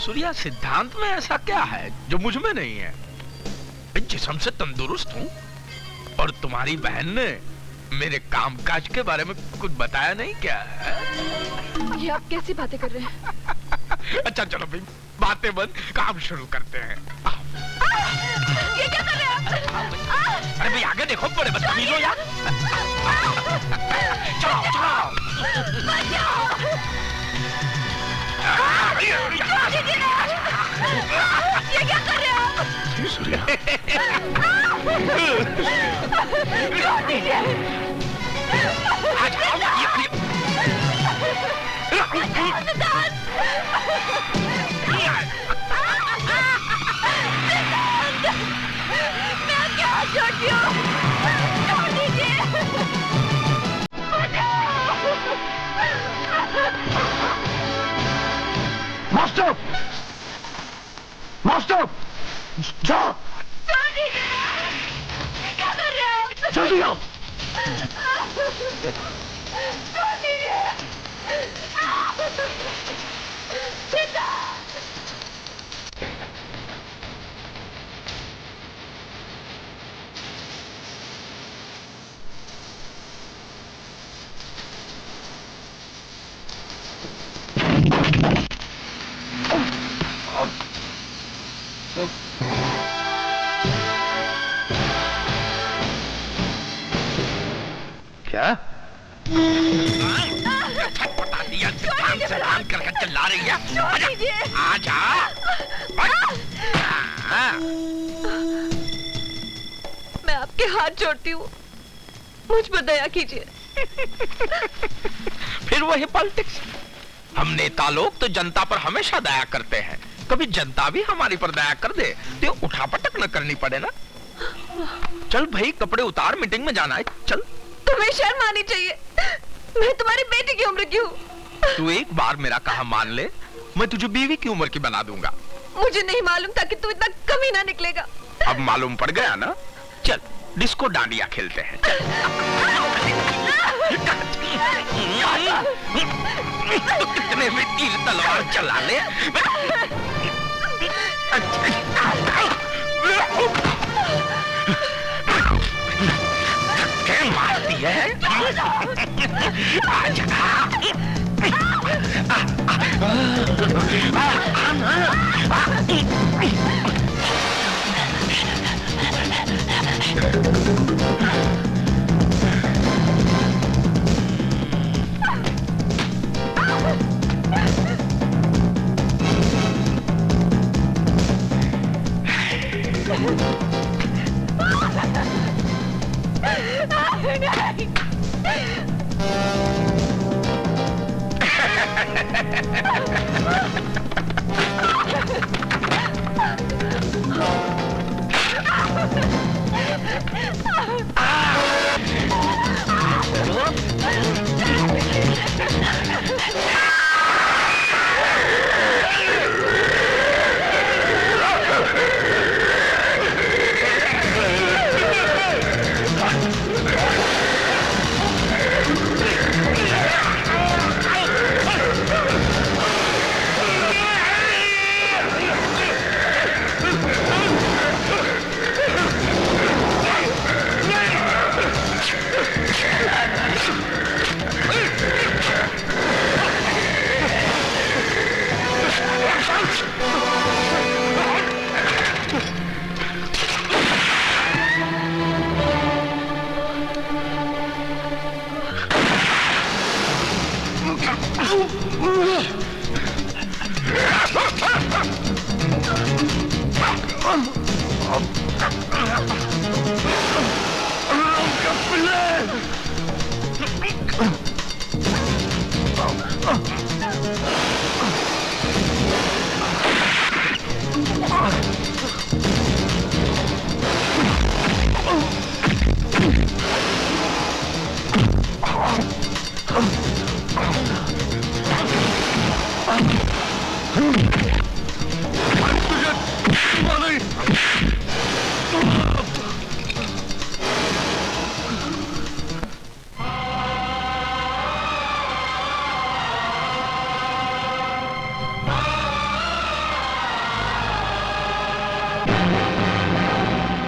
सूर्या, सिद्धांत में ऐसा क्या है जो मुझ में नहीं है? जिस्म से तंदुरुस्त हूँ और तुम्हारी बहन ने मेरे कामकाज के बारे में कुछ बताया नहीं क्या? ये आप कैसी बातें कर रहे हैं? अच्छा चलो भाई, बातें बंद, काम शुरू करते हैं। ये क्या कर रहे हैं आप? अरे भाई आगे देखो, बड़े बदतमीज हो यार। चलो चलो। ये क्या कर रहे हैं आप? सूर्या। मैं क्या छोटी हूँ? छोड़ दीजिए। मास्टर! मास्टर! जा! छोड़ दीजिए। क्या कर रहे हैं आप? जल्दी आओ! छोड़ दीजिए। क्या? बता दिया, सिद्धांत करके चिल्ला रही है। छोड़ दीजिए। आजा। मैं आपके हाथ जोड़ती हूँ, मुझ पर दया कीजिए। फिर वही पॉलिटिक्स। हम नेता लोग तो जनता पर हमेशा दया करते हैं, कभी जनता भी हमारी पर दया कर दे तो उठापटक न करनी पड़े ना। चल भाई, कपड़े उतार, मीटिंग में जाना है, चल। तुम्हें शर्म आनी चाहिए, मैं तुम्हारी बेटी की उम्र की हूँ। तू एक बार मेरा कहा मान ले, मैं तुझे बीवी की उम्र की बना दूंगा। मुझे नहीं मालूम था कि तू इतना कमीना निकलेगा। अब मालूम पड़ गया ना। चल डिस्को डांडिया खेलते हैं। तो कितने में तीर तलवार चला ले। क्या मारती है?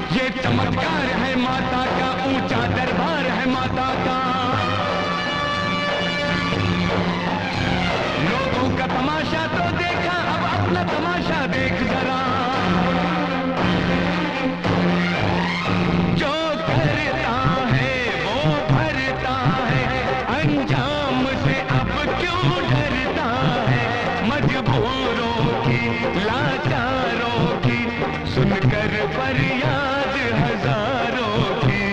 ये चमत्कार है माता का, ऊंचा दरबार है माता का। लोगों का तमाशा तो देखा, अब अपना तमाशा देख जरा। जो करता है वो भरता है, अंजाम से अब क्यों डरता है। मजबूरों की, लाचारों की, सुनकर फरियाद हजारों की।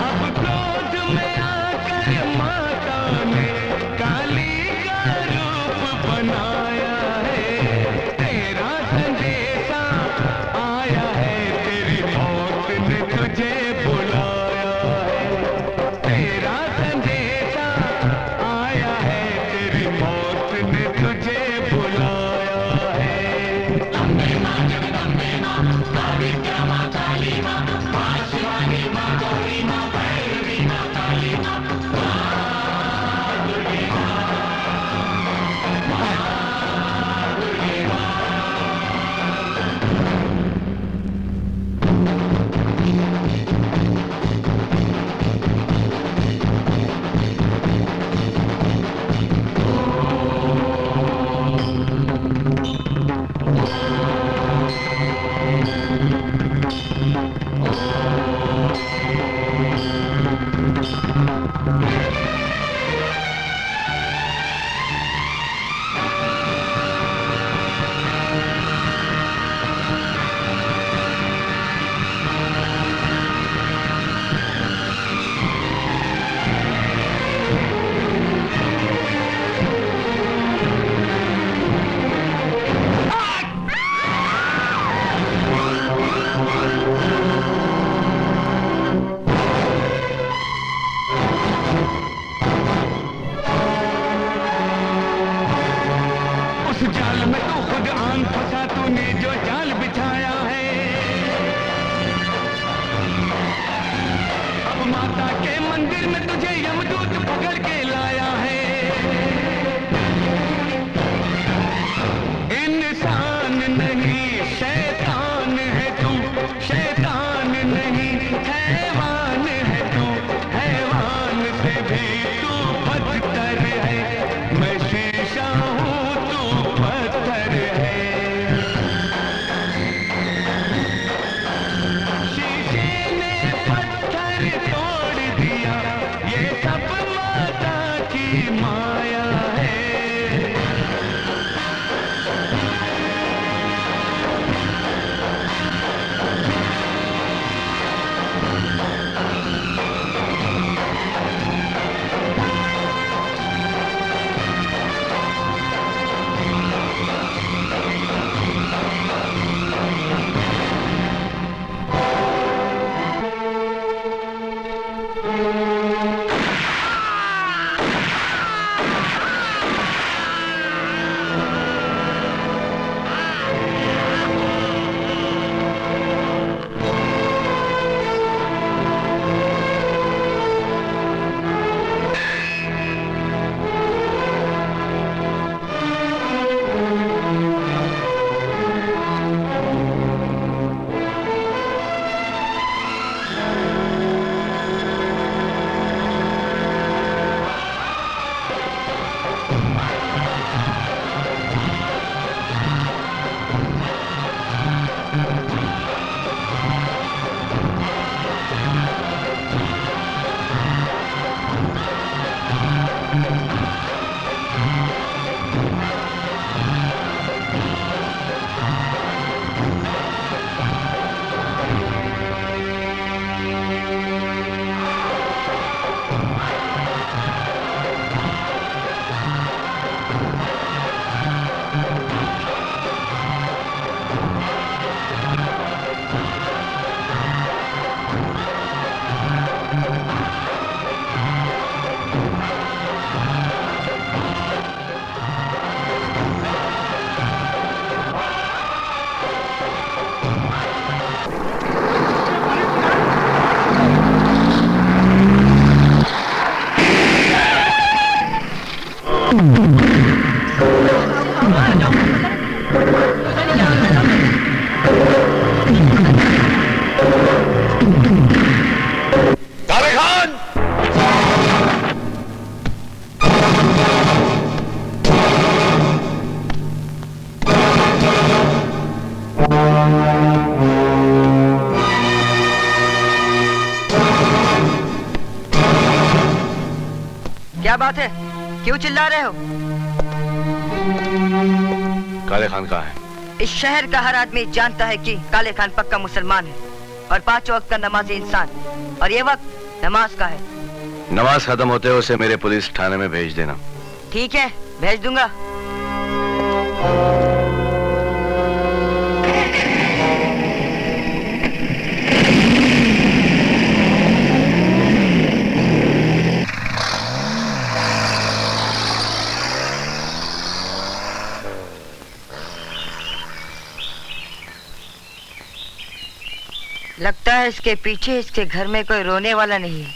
अब क्रोध में आकर माता ने काली का रूप बनाया है। तेरा संदेशा आया है, तेरी मौत ने तुझे बुलाया है। तेरा संदेशा आया है, तेरी मौत ने तुझे बुलाया है। अम्बे माँ जगदम्बे माँ, कालिका माँ, काली माँ, माँ शिवानी माँ, गौरी माँ, भैरवी माँ, काली माँ, माँ दुर्गे माँ, माँ दुर्गे माँ। उस जाल में तो खुद आन फंसा, तूने जो जाल बिछाया है। अब माता के मंदिर में तुझे यमदूत पकड़ के लाया है। इंसान नहीं शैतान है तू, शैतान नहीं हैवान है तू, हैवान से भी तू बदतर है। मैं शीशा हूँ तू पत्थर है। शीशे ने पत्थर तोड़ दिया, ये सब माता क्या बात है? क्यों चिल्ला रहे हो? काले खान कहाँ है? इस शहर का हर आदमी जानता है कि काले खान पक्का मुसलमान है और 5 वक्त का नमाजी इंसान, और ये वक्त नमाज का है। नमाज खत्म होते हुए उसे मेरे पुलिस थाने में भेज देना। ठीक है, भेज दूंगा। लगता है इसके पीछे इसके घर में कोई रोने वाला नहीं है।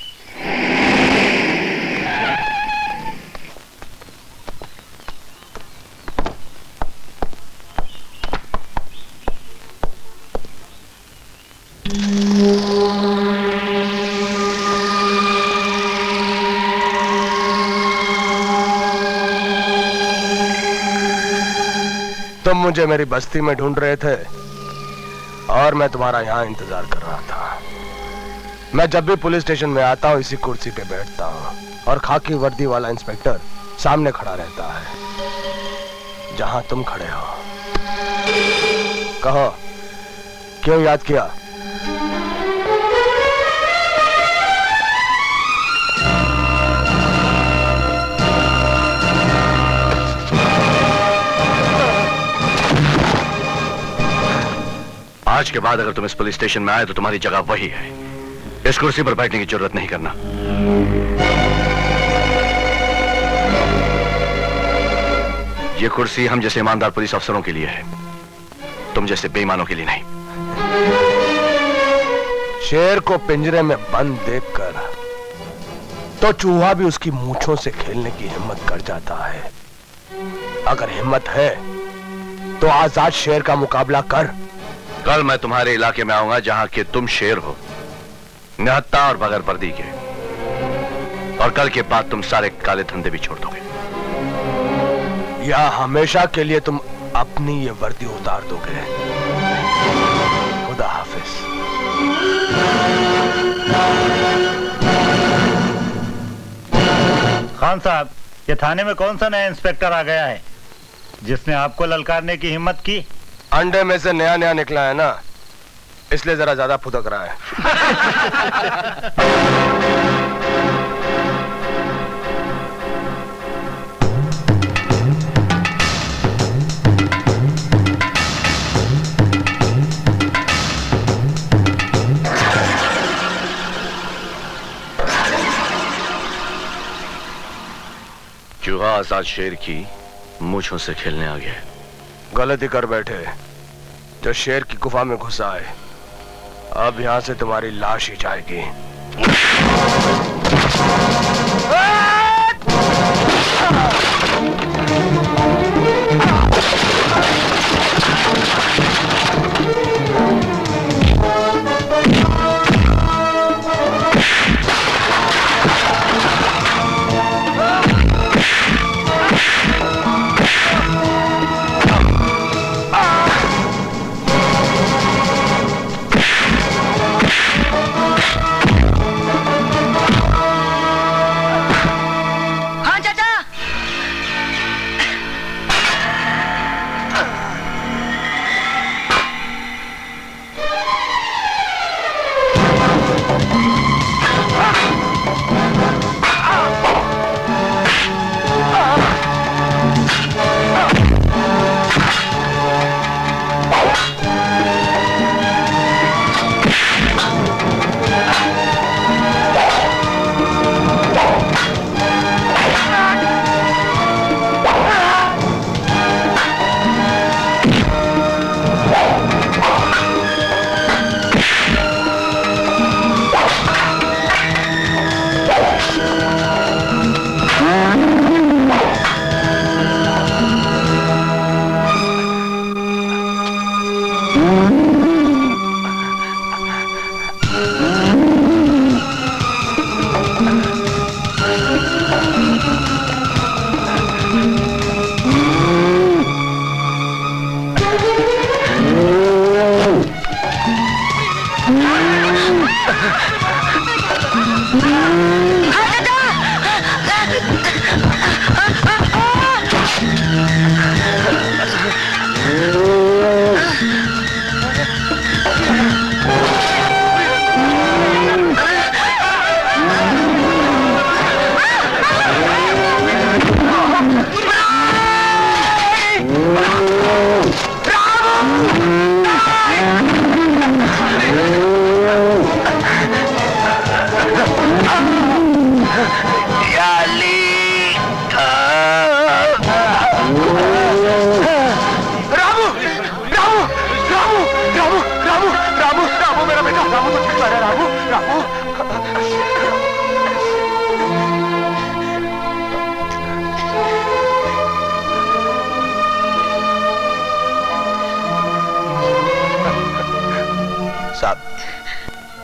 तुम मुझे मेरी बस्ती में ढूंढ रहे थे और मैं तुम्हारा यहाँ इंतजार कर रहा था। मैं जब भी पुलिस स्टेशन में आता हूँ इसी कुर्सी पे बैठता हूँ और खाकी वर्दी वाला इंस्पेक्टर सामने खड़ा रहता है जहां तुम खड़े हो। कहो, क्यों याद किया? आज के बाद अगर तुम इस पुलिस स्टेशन में आए तो तुम्हारी जगह वही है। इस कुर्सी पर बैठने की जरूरत नहीं करना। ये कुर्सी हम जैसे ईमानदार पुलिस अफसरों के लिए है, तुम जैसे बेईमानों के लिए नहीं। शेर को पिंजरे में बंद देखकर तो चूहा भी उसकी मूंछों से खेलने की हिम्मत कर जाता है। अगर हिम्मत है तो आजाद शेर का मुकाबला कर। कल मैं तुम्हारे इलाके में आऊंगा जहां के तुम शेर हो, निहत्था और बगैर पर्दी के, और कल के बाद तुम सारे काले धंधे भी छोड़ दोगे। या हमेशा के लिए तुम अपनी ये वर्दी उतार दोगे। खुदा हाफिज। खान साहब, ये थाने में कौन सा नया इंस्पेक्टर आ गया है जिसने आपको ललकारने की हिम्मत की? अंडे में से नया नया निकला है ना, इसलिए जरा ज्यादा फुदक रहा है। चूहा आजाद शेर की मूंछों से खेलने आ गया। गलती कर बैठे। जो शेर की गुफा में घुसा है, अब यहां से तुम्हारी लाश ही जाएगी।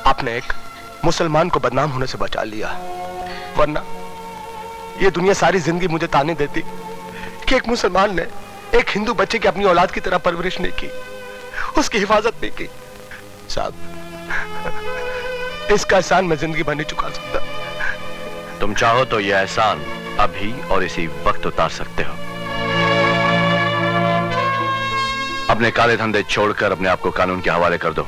आपने एक मुसलमान को बदनाम होने से बचा लिया, वरना ये दुनिया सारी जिंदगी मुझे ताने देती कि एक मुसलमान ने एक हिंदू बच्चे की अपनी औलाद की तरह परवरिश नहीं की, उसकी हिफाजत नहीं की। साहब, इसका एहसान मैं जिंदगी भर नहीं चुका सकता। तुम चाहो तो यह एहसान अभी और इसी वक्त उतार सकते हो। अपने काले धंधे छोड़कर अपने आप को कानून के हवाले कर दो।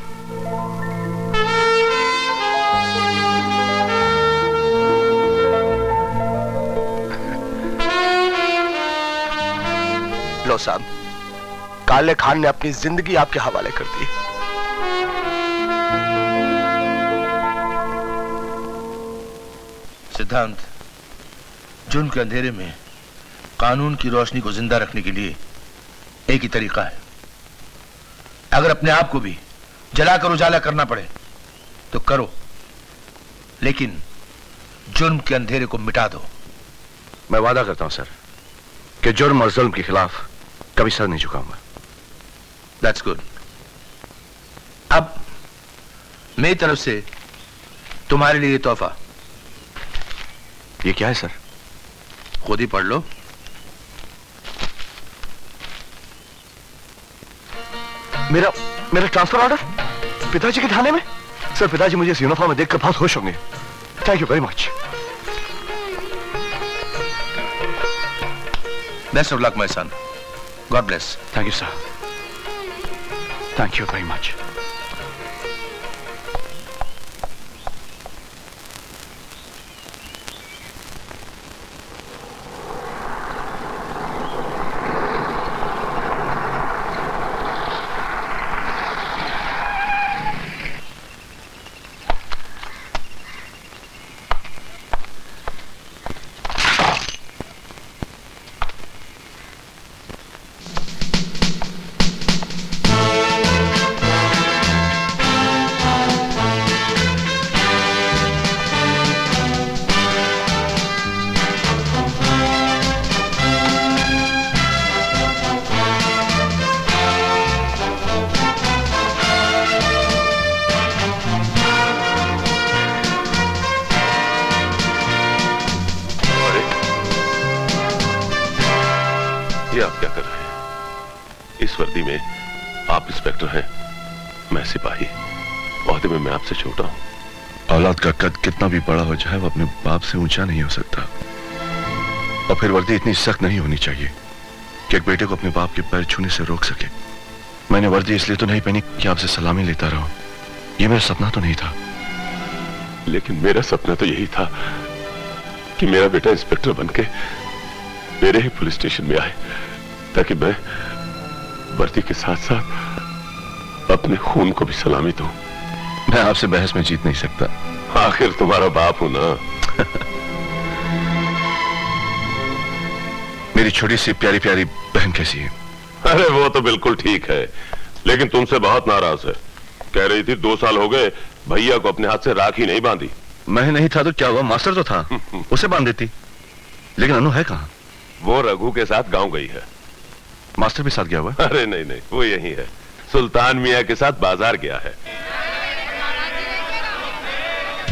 लो साहब, काले खान ने अपनी जिंदगी आपके हवाले कर दी। सिद्धांत, जुर्म के अंधेरे में कानून की रोशनी को जिंदा रखने के लिए एक ही तरीका है। अगर अपने आप को भी जलाकर उजाला करना पड़े तो करो, लेकिन जुर्म के अंधेरे को मिटा दो। मैं वादा करता हूं सर कि जुर्म और जुल्म के खिलाफ कभी सर नहीं झुकाऊंगा। That's good. अब मेरी तरफ से तुम्हारे लिए तोहफा। ये क्या है सर? खुद ही पढ़ लो। मेरा ट्रांसफर ऑर्डर पिताजी के थाने में। सर, पिताजी मुझे इस यूनिफॉर्म में देखकर बहुत खुश होंगे। Thank you very much. Best of luck my son. God bless. Thank you sir. Thank you very much. ये आप क्या कर रहे हैं? इस वर्दी में आप इंस्पेक्टर हैं, मैं सिपाही। ओहदे में मैं आपसे छोटा हूं। औलाद का कद कितना भी बड़ा हो जाए, वो अपने बाप से ऊंचा नहीं हो सकता। और फिर वर्दी इतनी सख्त नहीं होनी चाहिए कि एक बेटे को अपने बाप के पैर छूने से रोक सके। मैंने वर्दी इसलिए तो नहीं पहनी कि आपसे सलामी लेता रहूं। ये मेरा सपना तो नहीं था। लेकिन मेरा सपना तो यही था कि मेरा बेटा इंस्पेक्टर बनके मेरे ही पुलिस स्टेशन में आए, ताकि मैं वर्दी के साथ साथ अपने खून को भी सलामी दूं। मैं आपसे बहस में जीत नहीं सकता। आखिर तुम्हारा बाप हूं ना। मेरी छोटी सी प्यारी प्यारी बहन कैसी है? अरे वो तो बिल्कुल ठीक है, लेकिन तुमसे बहुत नाराज है। कह रही थी 2 साल हो गए भैया को अपने हाथ से राखी नहीं बांधी। मैं नहीं था तो क्या हुआ, मास्टर तो था, उसे बांध देती। लेकिन अनु है कहाँ? वो रघु के साथ गांव गई है। मास्टर भी साथ गया हुआ? अरे नहीं नहीं, वो यही है, सुल्तान मियाँ के साथ बाजार गया है।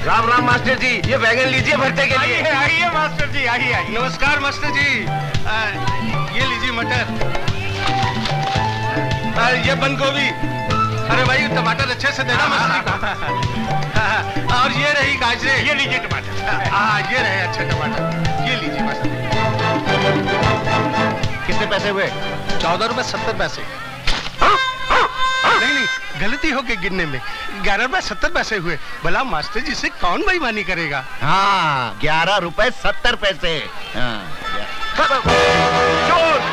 राम राम मास्टर जी, ये बैगन लीजिए भरते के लिए। आइए मास्टर जी, आइए। नमस्कार मास्टर जी। ये लीजिए मटर, ये बंद गोभी। अरे भाई टमाटर अच्छे से देना मास्टर जी। और ये रही गाजरे। ये लीजिए टमाटर। ये रहे अच्छे टमाटर, ये लीजिए मास्टर जी। कितने पैसे हुए? 14 रुपए 70 पैसे। नहीं, गलती हो गई गिनने में। 11 रुपए 70 पैसे हुए। भला मास्टर जी से कौन बेईमानी करेगा? हाँ, 11 रुपए 70 पैसे। चोर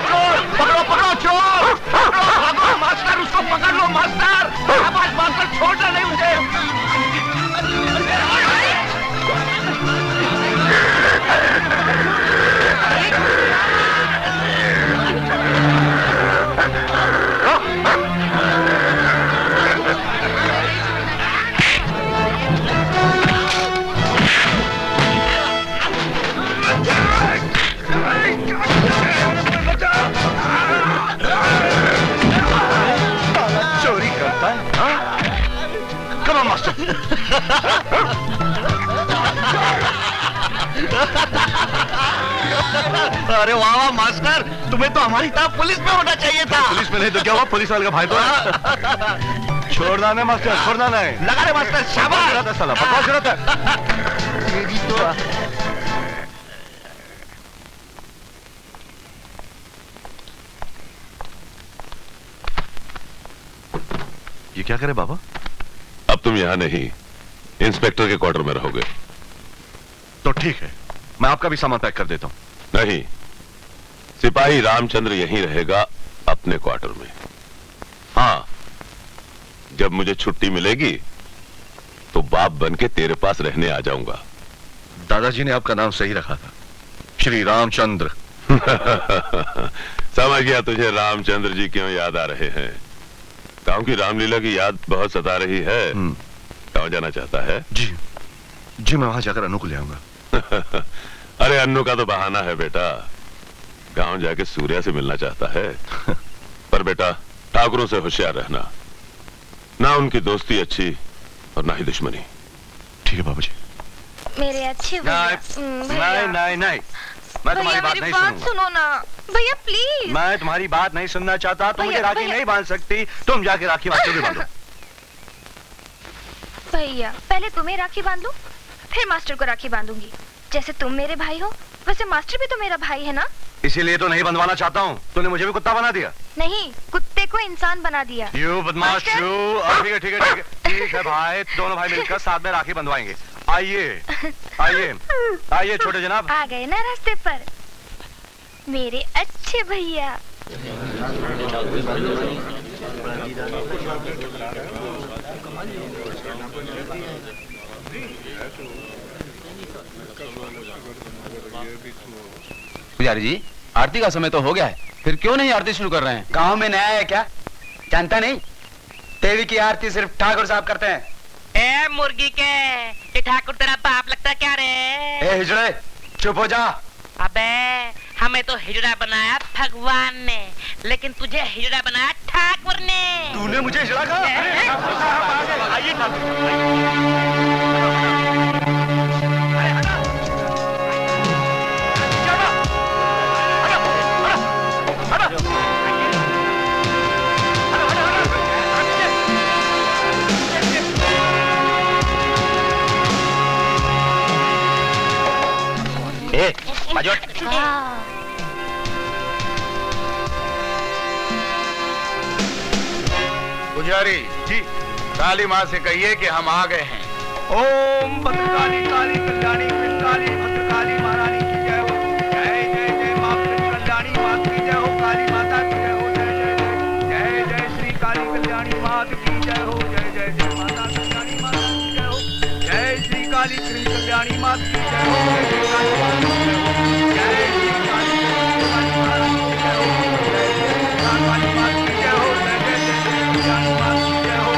चोर, पकड़ो पकड़ो चोर, पकड़ो मास्टर, उसको पकड़ लो मास्टर। आवाज मास्टर, छोड़ना नहीं मुझे। Come on, master. अरे वाह वाह मास्टर, तुम्हें तो हमारी तरह पुलिस में होना चाहिए था। पुलिस में नहीं तो क्या हुआ, पुलिस वाले का भाई तो है। छोड़ना नहीं मास्टर, छोड़ना नहीं। लगा रे मास्टर, शाबाश। साला बकवास करता है। ये क्या करे बाबा? अब तुम यहाँ नहीं, इंस्पेक्टर के क्वार्टर में रहोगे। तो ठीक है, मैं आपका भी सामान पैक कर देता हूँ। नहीं, सिपाही रामचंद्र यहीं रहेगा अपने क्वार्टर में। हाँ, जब मुझे छुट्टी मिलेगी तो बाप बन के तेरे पास रहने आ जाऊंगा। दादाजी ने आपका नाम सही रखा था, श्री रामचंद्र। समझ गया तुझे रामचंद्र जी क्यों याद आ रहे हैं। गांव की रामलीला की याद बहुत सता रही है। गांव जाना चाहता है? जी जी, मैं वहां जाकर अनु को ले आऊंगा। अरे अन्नू का तो बहाना है बेटा, गांव जाके सूर्या से मिलना चाहता है। पर बेटा, ठाकुरों से होशियार रहना, ना उनकी दोस्ती अच्छी और ना ही दुश्मनी। ठीक है बाबूजी। मेरे अच्छे नहीं नहीं नहीं, मैं तुम्हारी बात नहीं सुनूंगा। सुनो ना भैया प्लीज। मैं तुम्हारी बात नहीं सुनना चाहता। तुम मुझे भैया, राखी भैया। नहीं बांध सकती, तुम जाके राखी मास्टर भी बांधो। भैया पहले तुम्हें राखी बांध लूं, फिर मास्टर को राखी बांधूंगी। जैसे तुम मेरे भाई हो वैसे मास्टर भी तो मेरा भाई है ना। इसीलिए तो नहीं बंधवाना चाहता हूँ। तूने मुझे भी कुत्ता बना दिया। नहीं, कुत्ते को इंसान बना दिया। यू बदमाश मास्टर? यू। ठीक है ठीक है ठीक है ठीक है भाई, दोनों भाई मिलकर साथ में राखी बंधवाएंगे। आइए आइए आइए छोटे जनाब। आ गए ना रास्ते पर मेरे अच्छे भैया। पुजारी जी, आरती का समय तो हो गया है, फिर क्यों नहीं आरती शुरू कर रहे हैं? गांव में नया है क्या, जानता नहीं? देवी की आरती सिर्फ ठाकुर साहब करते हैं। ए मुर्गी के, ये ठाकुर तेरा बाप लगता क्या रे? ए हिजड़े, चुप हो जा। अबे हमें तो हिजड़ा बनाया भगवान ने, लेकिन तुझे हिजड़ा बनाया ठाकुर ने। तूने मुझे हिजड़ा कहा? आइए पुजारी जी, काली माँ से कहिए कि हम आ गए हैं। ओम भद्रकाली काली कल्याणी काली भद्रकाली महारानी की जय हो। जय जय जय माँ कल्याणी माँ की जय हो। काली माता की जय हो। जय जय जय जय जय श्री काली कल्याणी माँ की जय हो। जय जय जय माता कल्याणी माँ की जय हो। जय श्री काली कल्याणी माँ की जय हो। जय श्री काली महारानी की जय हो। जय काली माँ की जय हो। जय जय जय कल्याणी माँ की जय हो।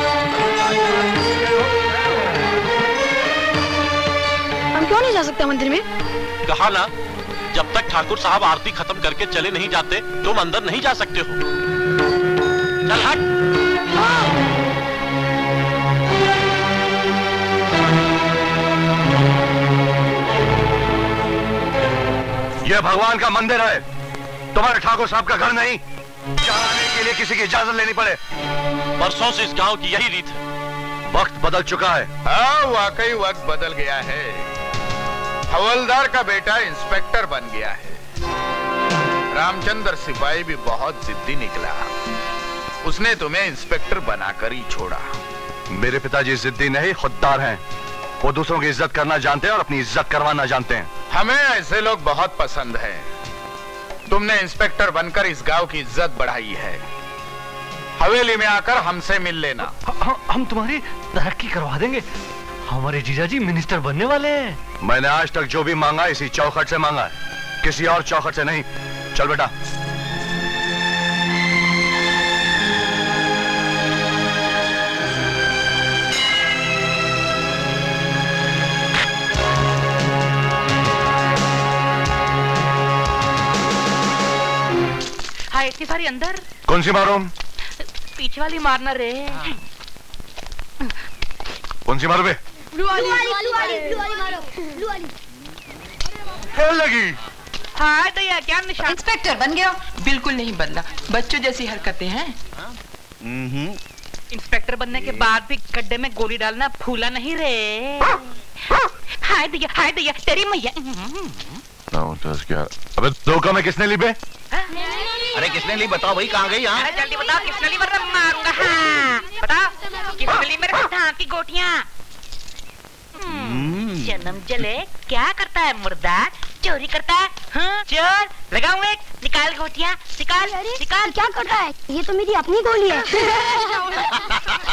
हम क्यों नहीं जा सकते मंदिर में? कहा ना, जब तक ठाकुर साहब आरती खत्म करके चले नहीं जाते तुम अंदर नहीं जा सकते हो। चल हट। यह भगवान का मंदिर है, तुम्हारे ठाकुर साहब का घर नहीं। जहाँ आने के लिए किसी की इजाजत लेनी पड़े। बरसों से इस गांव की यही रीत है। वक्त बदल चुका है। हाँ, वाकई वक्त बदल गया है। हवलदार का बेटा इंस्पेक्टर बन गया है। रामचंद्र सिपाही भी बहुत जिद्दी निकला, उसने तुम्हें इंस्पेक्टर बनाकर ही छोड़ा। मेरे पिताजी जिद्दी नहीं, खुददार हैं। वो दूसरों की इज्जत करना जानते हैं और अपनी इज्जत करवाना जानते हैं। हमें ऐसे लोग बहुत पसंद हैं। तुमने इंस्पेक्टर बनकर इस गांव की इज्जत बढ़ाई है। हवेली में आकर हमसे मिल लेना। हम तुम्हारी तरक्की करवा देंगे। हमारे जीजाजी मिनिस्टर बनने वाले हैं। मैंने आज तक जो भी मांगा इसी चौखट से मांगा है, किसी और चौखट से नहीं। चल बेटा। हाँ, इतनी सारी अंदर। कौन सी मारूं? पीछे वाली मारना रे। कौन सी मारू बे? ब्लू वाली मारो, ब्लू वाली। खेल लगी। हाँ दैया, क्या निशान? इंस्पेक्टर बन गया? बिल्कुल नहीं बदला, बच्चों जैसी हरकतें हैं। इंस्पेक्टर बनने के बाद भी गड्ढे में गोली डालना फूला नहीं रे। हाय दैया, तेरी मैया। 9, 10, 11। अबे धोखा में किसने ली बे? अरे किसने ली बताओ भाई, कहाँ गई? अरे जल्दी बताओ किसने ली, वरना मारूंगा। हाँ बताओ किसने ली मेरे धान की गोटियां? जन्म जले क्या करता है मुर्दा? चोरी करता है। हाँ चोर, लगाऊं एक, निकाल गोटियां, निकाल। क्या कर रहा है? ये तो मेरी अपनी गोली है।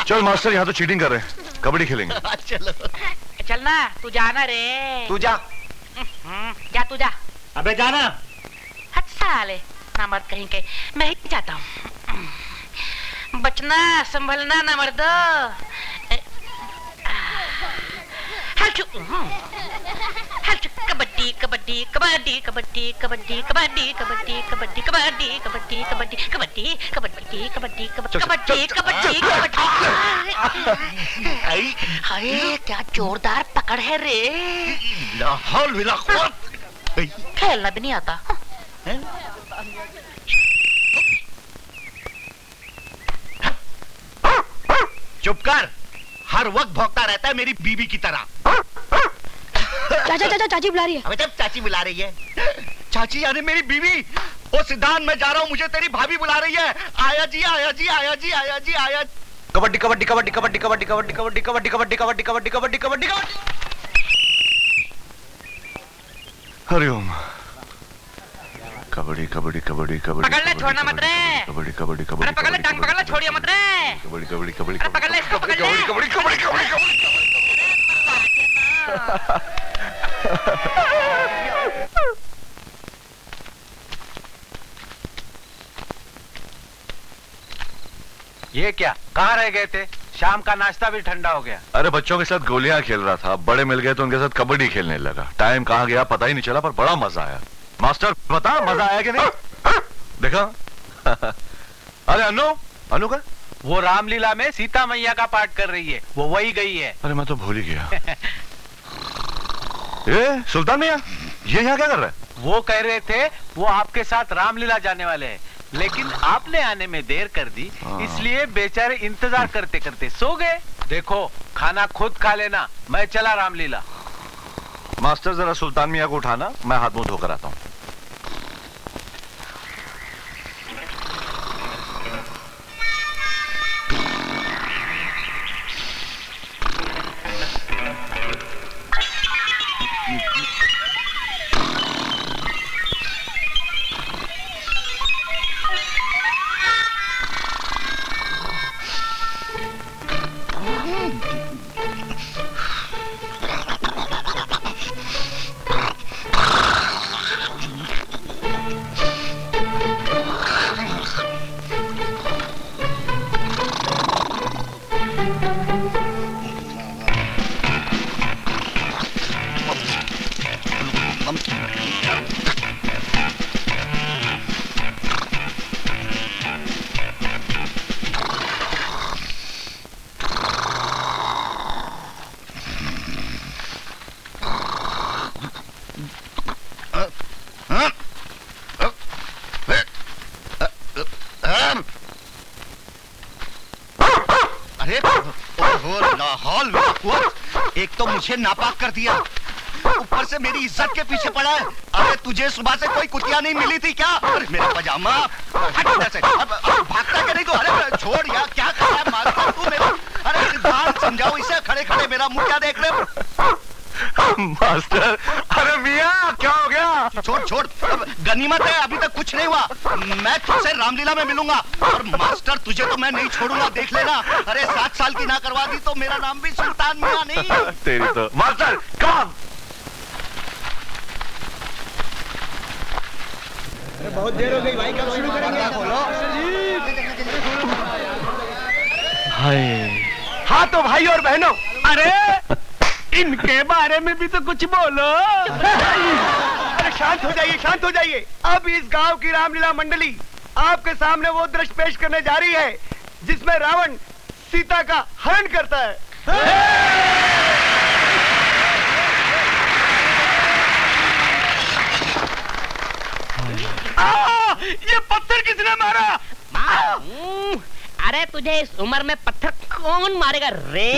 चल मास्टर, यहाँ तो चीटिंग कर रहे हैं, कबड्डी खेलेंगे। चलो चलना, तू जाना रे। तू जा। जा तू जा। अबे जाना। हट साले, ना मर्द कहीं के, मैं ही जाता हूँ। बचना, संभलना ना मर्दो। कबड्डी कबड्डी कबड्डी कबड्डी कबड्डी कबड्डी कबड्डी कबड्डी कबड्डी कबड्डी कबड्डी कबड्डी कबड्डी कबड्डी कबड्डी कबड्डी कबड्डी। अरे क्या जोरदार पकड़ है रे। खेलना भी नहीं आता। चुप कर, हर वक्त भौंकता रहता है मेरी बीवी की तरह। चाचा चाची बुला रही है। अबे जब चाची बुला रही है। चाची यानी मेरी बीवी। ओ सिद्धांत, मैं जा रहा हूँ, मुझे तेरी भाभी बुला रही है। आया जी, आया जी, आया जी, आया जी, आया। कबड्डी कबड्डी कबड्डी कबड्डी कबड्डी कबड्डी कबड्डी कबड्डी कबड्डी कबड्डी कबड्डी कबड्डी कबड्डी कबड्डी। हरिओम। कबड्डी कबड्डी कबड्डी कबड्डी। पकड़ ले, छोड़ना मत रे। कबड्डी कबड्डी कबड्डी। अरे पकड़ ले, टांग पकड़ ले, छोड़िए मत रे। कबड्डी कबड्डी कबड्डी। अरे पकड़ ले इसको, पकड़ ले। कबड्डी कबड्डी कबड्डी कबड्डी। ये क्या, कहाँ रह गए थे? शाम का नाश्ता भी ठंडा हो गया। अरे बच्चों के साथ गोलियां खेल रहा था, बड़े मिल गए तो उनके साथ कबड्डी खेलने लगा। टाइम कहाँ गया पता ही नहीं चला, पर बड़ा मजा आया। मास्टर बता, मजा आया कि नहीं? देखा? अरे अनु का? वो रामलीला में सीता मैया का पाठ कर रही है, वो वही गई है। अरे मैं तो भूल ही गया। ये सुल्तान मियां, ये यहाँ क्या कर रहा है? वो कह रहे थे वो आपके साथ रामलीला जाने वाले हैं, लेकिन आपने आने में देर कर दी, इसलिए बेचारे इंतजार करते करते सो गए। देखो, खाना खुद खा लेना, मैं चला रामलीला। मास्टर जरा सुल्तान मियां को उठाना, मैं हाथ मुंह धोकर आता हूँ। एक तो मुझे नापाक कर दिया, ऊपर से मेरी इज्जत के पीछे पड़ा है। अरे तुझे सुबह से कोई कुतिया नहीं मिली थी क्या? अरे मेरा पजामा हट इधर से। अब भागता क्या नहीं तो? अरे छोड़ यार, क्या कर रहा है मास्टर तू मेरा? अरे सिद्धांत समझाओ इसे, खड़े खड़े मेरा मुंह क्या देख रहे? मास्टर, अरे मियां क्या हो गया? छोड़ छोड़, गनीमत है, अभी तक कुछ नहीं हुआ। मैं तुझसे रामलीला में मिलूंगा, और मास्टर तुझे तो मैं नहीं छोड़ूंगा, देख लेना। अरे 7 साल की ना करवा दी तो मेरा नाम भी सुल्तान मियां नहीं। तेरी तो मास्टर कम। बहुत देर हो गई भाई, कब शुरू करेंगे? हाय। हाँ तो भाई और बहनों, अरे इनके बारे में भी तो कुछ बोलो। अरे शांत हो जाइए, शांत हो जाइए। अब इस गांव की रामलीला मंडली आपके सामने वो दृश्य पेश करने जा रही है जिसमें रावण सीता का हरण करता है। ये पत्थर किसने मारा? अरे तुझे इस उम्र में पत्थर कौन मारेगा रे?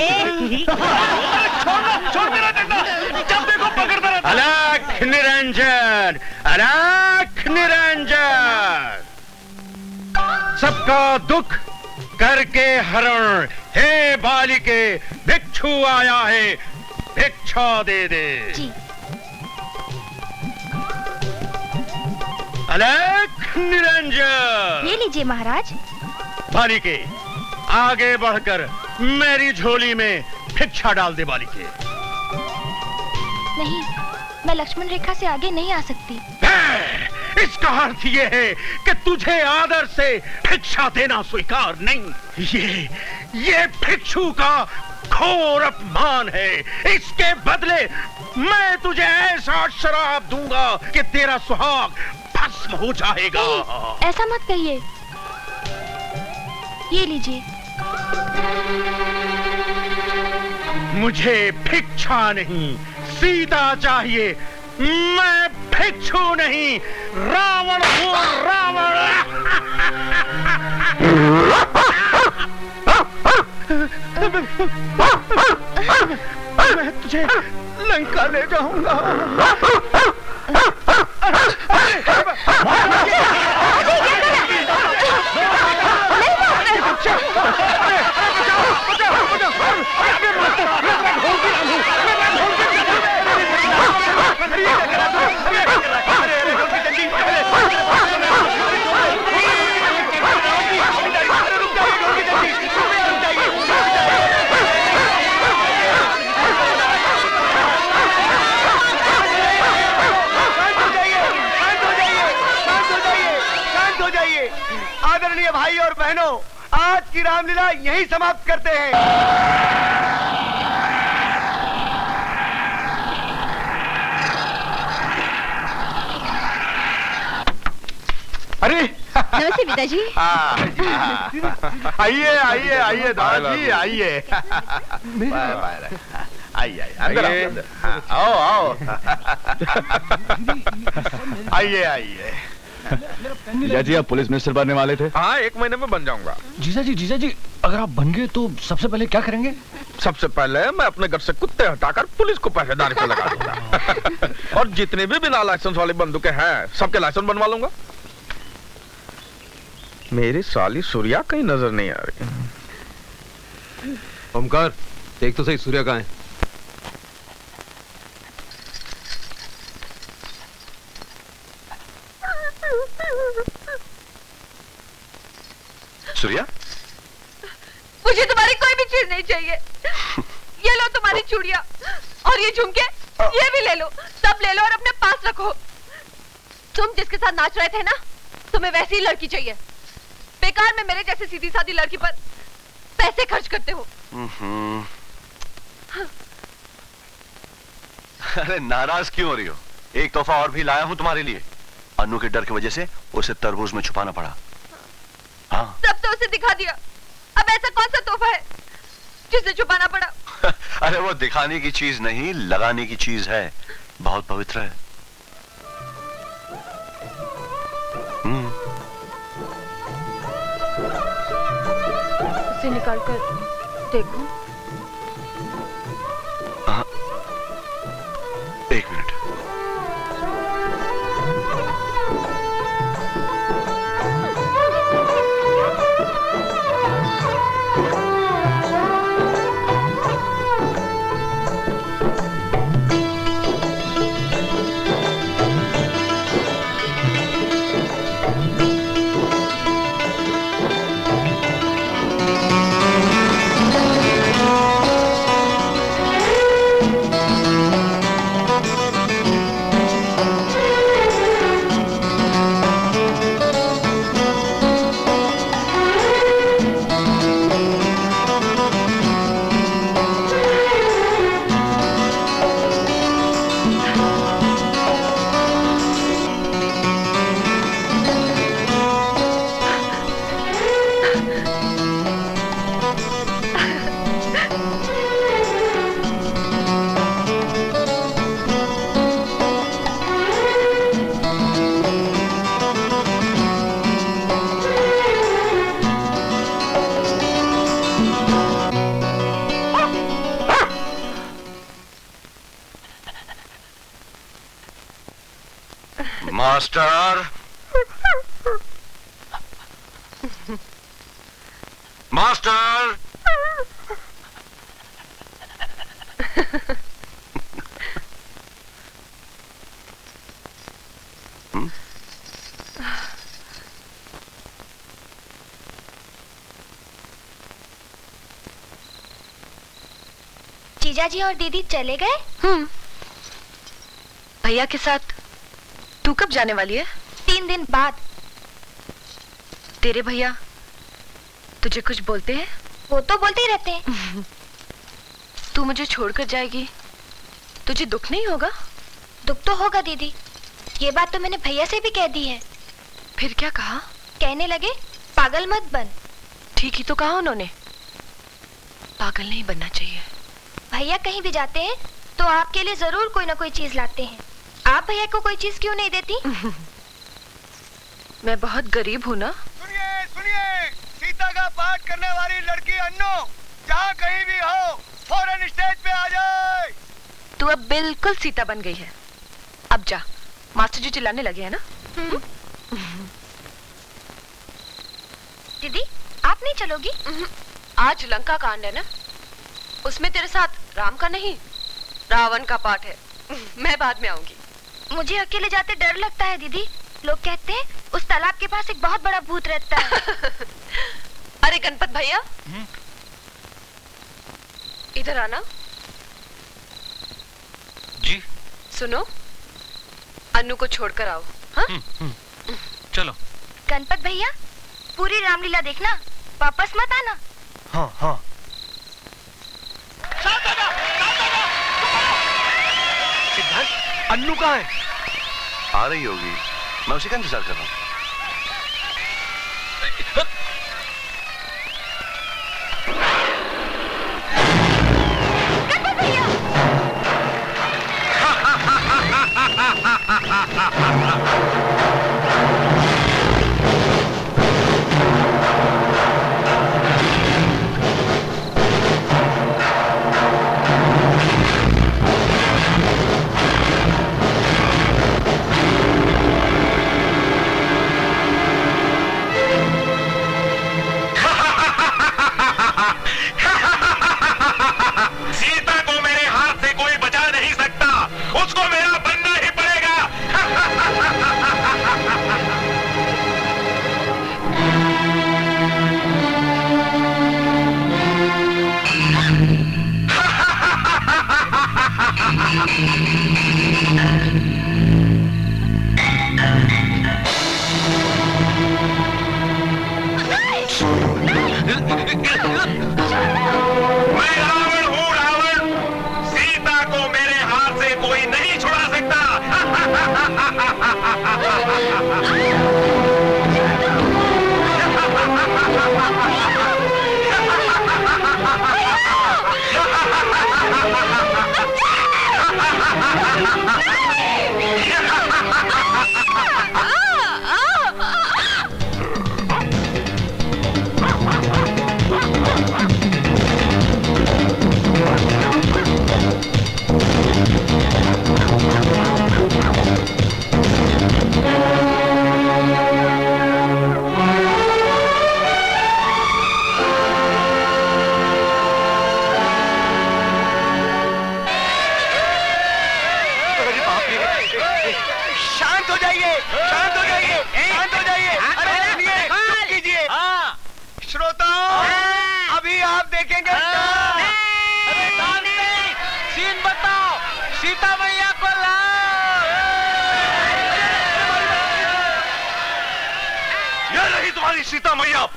छोड़ मेरा डंडा, जब देखो पकड़ता रहता। अलख निरंजन, अलख निरंजन, सबका दुख करके हरण। हे बालिके, भिक्षु आया है, भिक्षा दे दे। जी। अलख निरंजन, ये लीजिए महाराज। बालिके, आगे बढ़कर मेरी झोली में भिक्षा डाल दे। बालिके, नहीं, मैं लक्ष्मण रेखा से आगे नहीं आ सकती। इसका अर्थ ये है कि तुझे आदर से भिक्षा देना स्वीकार नहीं। ये भिक्षु का घोर अपमान है। इसके बदले मैं तुझे ऐसा शराब दूंगा कि तेरा सुहाग भस्म हो जाएगा। ऐसा मत कहिए। ये लीजिए। मुझे भिक्षा नहीं, सीता चाहिए। मैं भिक्षु नहीं, रावण हूँ, रावण। मैं तुझे लंका ले जाऊंगा। आदरणीय भाई और बहनों, आज की रामलीला यहीं समाप्त करते हैं। अरे नमस्ते पिताजी। आइए आइए आइए दादाजी, आइए। आइए अंदर आओ आओ। आइए आइए। जीजा जी, आप पुलिस मिनिस्टर बनने वाले थे? हाँ, 1 महीने में बन जाऊंगा। जीजा जी, अगर आप बन गए तो सबसे पहले क्या करेंगे? सबसे पहले मैं अपने घर से कुत्ते हटाकर पुलिस को पहरेदारी पे लगा दूंगा। और जितने भी बिना लाइसेंस वाली बंदूकें हैं, सबके लाइसेंस बनवा लूंगा। मेरी साली सूर्या कहीं नजर नहीं आ रही। ओमकार, देख तो सही सूर्या कहाँ है? सूर्या, मुझे तुम्हारी कोई भी चीज नहीं चाहिए। ये लो तुम्हारी चूड़ियां और ये झुमके, ये भी ले लो, सब ले लो और अपने पास रखो। तुम जिसके साथ नाच रहे थे ना, तुम्हें वैसी ही लड़की चाहिए। बेकार में मेरे जैसे सीधी सादी लड़की पर पैसे खर्च करते हो। अरे नाराज क्यों हो रही हो? एक तोहफा और भी लाया हूं तुम्हारे लिए। अन्नू के डर की वजह से उसे तरबूज में छुपाना पड़ा। हाँ। सब तो उसे दिखा दिया, अब ऐसा कौन सा तोहफा है जिसे छुपाना पड़ा? अरे वो दिखाने की चीज नहीं, लगाने की चीज है। बहुत पवित्र है। उसे निकाल कर देखो। हाँ। 1 मिनट। मास्टर, मास्टर, जीजा जी और दीदी चले गए? भैया के साथ तू कब जाने वाली है? 3 दिन बाद। तेरे भैया तुझे कुछ बोलते हैं? वो तो बोलते ही रहते हैं। तू मुझे छोड़कर जाएगी, तुझे दुख नहीं होगा? दुख तो होगा दीदी, ये बात तो मैंने भैया से भी कह दी है। फिर क्या कहा? कहने लगे पागल मत बन। ठीक ही तो कहा उन्होंने, पागल नहीं बनना चाहिए। भैया कहीं भी जाते हैं तो आपके लिए जरूर कोई ना कोई चीज लाते हैं। आप भैया को कोई चीज क्यों नहीं देती? मैं बहुत गरीब हूँ ना। सुनिए सुनिए, सीता का पाठ करने वाली लड़की अन्नू जहाँ कहीं भी हो फौरन स्टेज पे आ जाए। तू अब बिल्कुल सीता बन गई है। अब जा, मास्टर जी चिल्लाने लगे हैं ना। दीदी आप नहीं चलोगी? आज लंका कांड है ना, उसमें तेरे साथ राम का नहीं रावण का पाठ है। मैं बाद में आऊंगी। मुझे अकेले जाते डर लगता है दीदी। लोग कहते हैं उस तालाब के पास एक बहुत बड़ा भूत रहता है। अरे गणपत भैया, इधर आना। जी सुनो, अन्नू को छोड़कर आओ। हाँ? चलो। गणपत भैया पूरी रामलीला देखना, वापस मत आना। हाँ हाँ। सिद्धार्थ, अन्नू कहाँ है? आ रही होगी, मैं उसी का इंतजार कर रहा हूँ। सीता मैया।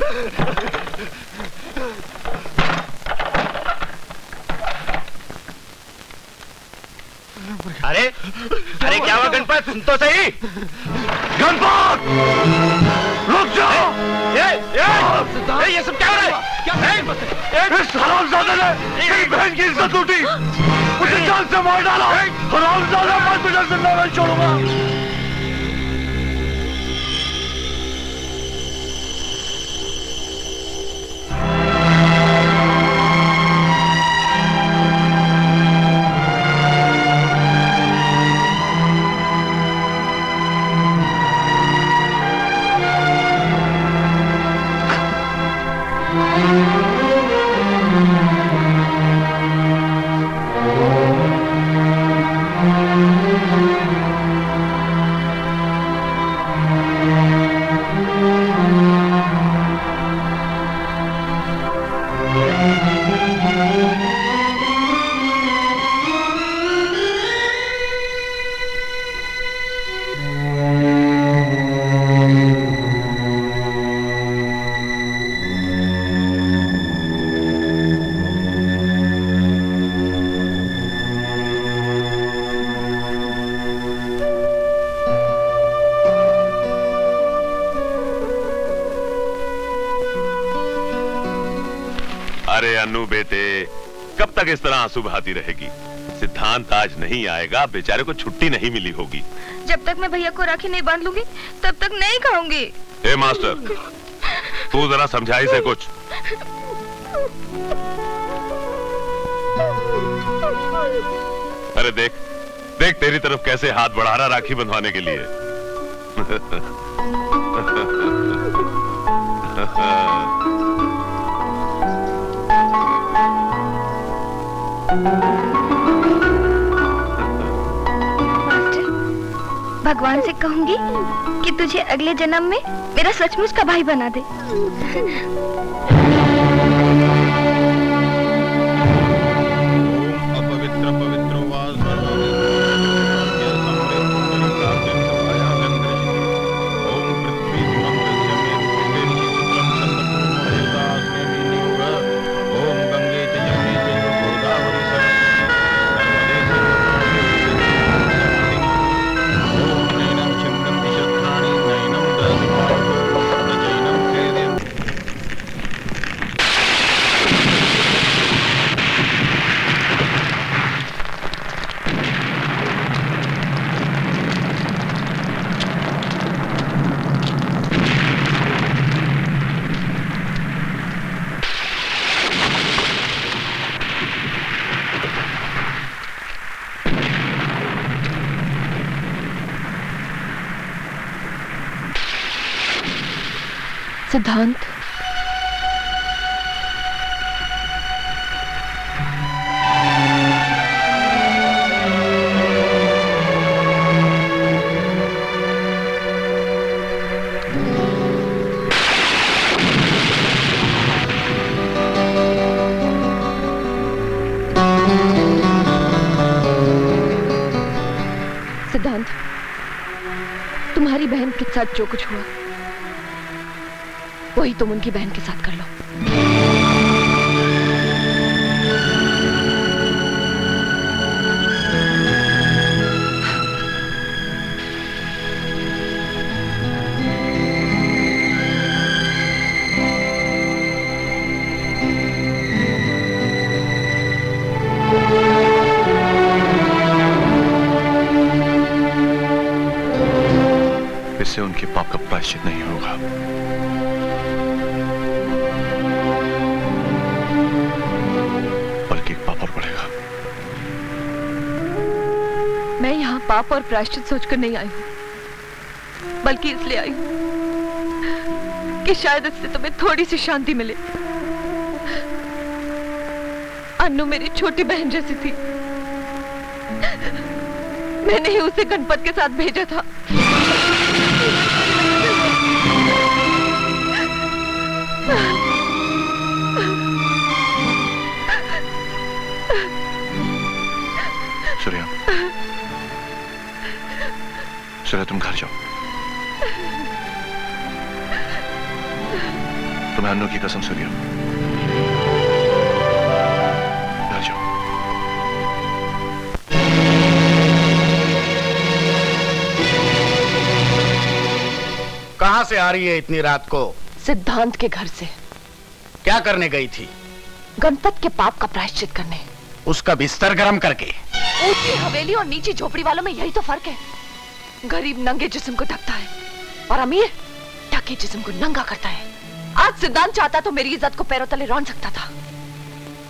अरे अरे क्या हुआ गणपत, सुन तो सही। गणपत रुक जाओ। ये सब क्या हो रहा है? इस हरामजादे ने मेरी बहन की इज्जत लूटी, मुझे जान से मार डाला। हरामजादा, मैं तुझे जिंदा नहीं छोड़ूंगा। अरे अन्नू बेटे, कब तक इस तरह आंसू बहाती रहेगी? सिद्धांत आज नहीं आएगा, बेचारे को छुट्टी नहीं मिली होगी। जब तक मैं भैया को राखी नहीं बांध लूंगी तब तक नहीं खाऊंगी। ए मास्टर, तू जरा समझा इसे कुछ। अरे देख देख तेरी तरफ कैसे हाथ बढ़ा रहा राखी बंधवाने के लिए। मास्टर, भगवान से कहूंगी कि तुझे अगले जन्म में मेरा सचमुच का भाई बना दे। अपवित्र पवित्रो वा सिद्धांत, सिद्धांत, तुम्हारी बहन के साथ जो कुछ हुआ वही तुम उनकी बहन के साथ कर लो। इससे उनके पाप का प्रायश्चित नहीं होगा। मैं यहाँ पाप और प्रायश्चित सोचकर नहीं आई हूँ, बल्कि इसलिए आई हूँ कि शायद इससे तुम्हें थोड़ी सी शांति मिले। अन्नू मेरी छोटी बहन जैसी थी, मैंने ही उसे गणपत के साथ भेजा था। सूर्या, सूर्या तुम घर जाओ, तुम्हें अन्नू की कसम सुनिए, घर जाओ। कहां से आ रही है इतनी रात को? सिद्धांत के घर से। क्या करने गई थी? गणपत के पाप का प्रायश्चित करने। उसका बिस्तर गर्म करके। ऊंची हवेली और नीची झोपड़ी वालों में यही तो फर्क है। गरीब नंगे जिस्म को ढकता है और अमीर ढके जिस्म को नंगा करता है। आज सिद्धांत चाहता तो मेरी इज्जत को पैरों तले रौंद सकता था,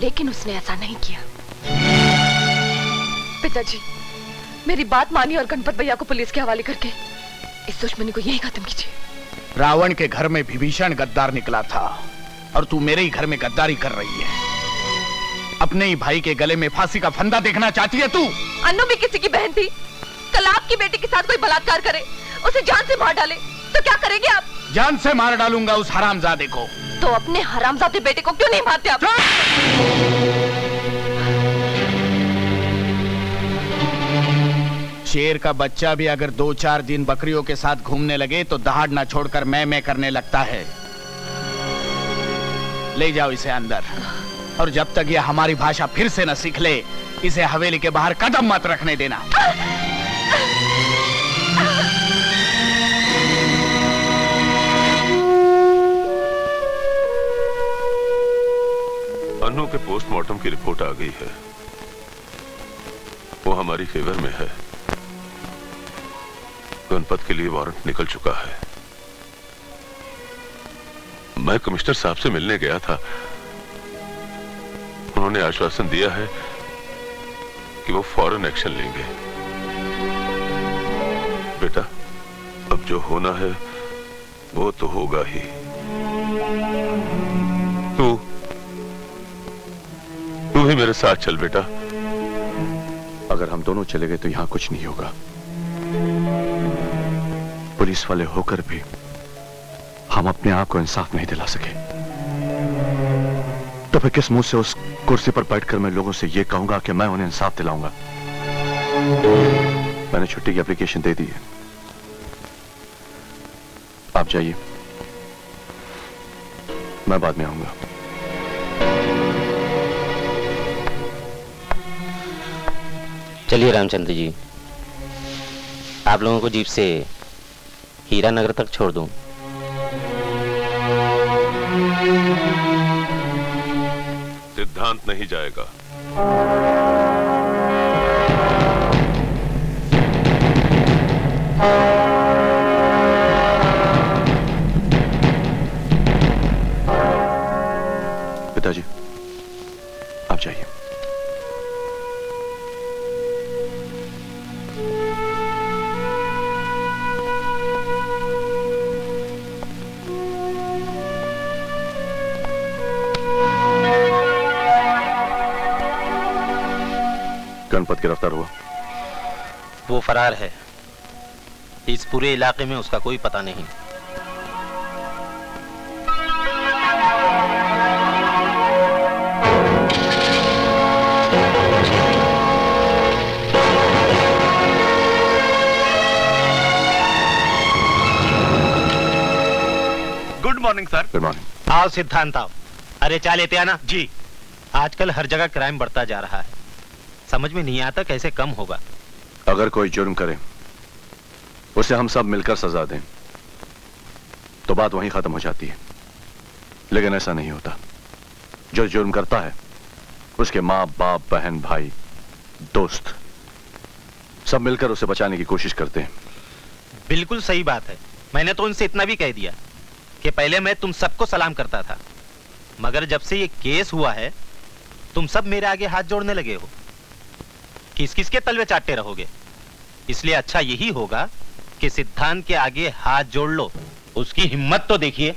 लेकिन उसने ऐसा नहीं किया। पिताजी, मेरी बात मानिए और गणपत भैया को पुलिस के हवाले करके इस दुश्मनी को यही खत्म कीजिए। रावण के घर में विभीषण गद्दार निकला था और तू मेरे ही घर में गद्दारी कर रही है। अपने ही भाई के गले में फांसी का फंदा देखना चाहती है तू? अन्नू भी किसी की बहन थी। कल आपकी बेटी के साथ कोई बलात्कार करे, उसे जान से मार डाले, तो क्या करेंगे आप? जान से मार डालूंगा उस हरामजादे को। तो अपने हरामजादे बेटे को क्यों नहीं मारते आप? शेर का बच्चा भी अगर 2-4 दिन बकरियों के साथ घूमने लगे तो दहाड़ ना छोड़कर मैं करने लगता है। ले जाओ इसे अंदर, और जब तक ये हमारी भाषा फिर से न सीख ले, इसे हवेली के बाहर कदम मत रखने देना। अन्नू के पोस्टमार्टम की रिपोर्ट आ गई है, वो हमारी फेवर में है। गणपत के लिए वारंट निकल चुका है। मैं कमिश्नर साहब से मिलने गया था, उन्होंने आश्वासन दिया है कि वो फौरन एक्शन लेंगे। बेटा, अब जो होना है वो तो होगा ही। तू भी मेरे साथ चल बेटा। अगर हम दोनों चले गए तो यहां कुछ नहीं होगा। पुलिस वाले होकर भी हम अपने आप को इंसाफ नहीं दिला सके, तो फिर किस मुंह से उस कुर्सी पर बैठकर मैं लोगों से यह कहूंगा कि मैं उन्हें इंसाफ दिलाऊंगा? मैंने छुट्टी की एप्लीकेशन दे दी है, आप जाइए, मैं बाद में आऊंगा। चलिए रामचंद्र जी, आप लोगों को जीप से हीरा नगर तक छोड़ दूं। सिद्धांत नहीं जाएगा। पिताजी, आप जाइए। गणपत गिरफ्तार हुआ? वो फरार है। इस पूरे इलाके में उसका कोई पता नहीं। Good morning sir. Good morning. आओ सिद्धांत आओ। अरे चाल लेते आना जी। आजकल हर जगह क्राइम बढ़ता जा रहा है, समझ में नहीं आता कैसे कम होगा। अगर कोई जुर्म करे, उसे हम सब मिलकर सजा दें तो बात वहीं खत्म हो जाती है, लेकिन ऐसा नहीं होता। जो जुर्म करता है उसके माँ बाप, बहन, भाई, दोस्त सब मिलकर उसे बचाने की कोशिश करते हैं। बिल्कुल सही बात है। मैंने तो उनसे इतना भी कह दिया कि पहले मैं तुम सबको सलाम करता था, मगर जब से ये केस हुआ है तुम सब मेरे आगे हाथ जोड़ने लगे हो। किस किस के तलवे चाटते रहोगे? इसलिए अच्छा यही होगा कि सिद्धांत के आगे हाथ जोड़ लो। उसकी हिम्मत तो देखिए,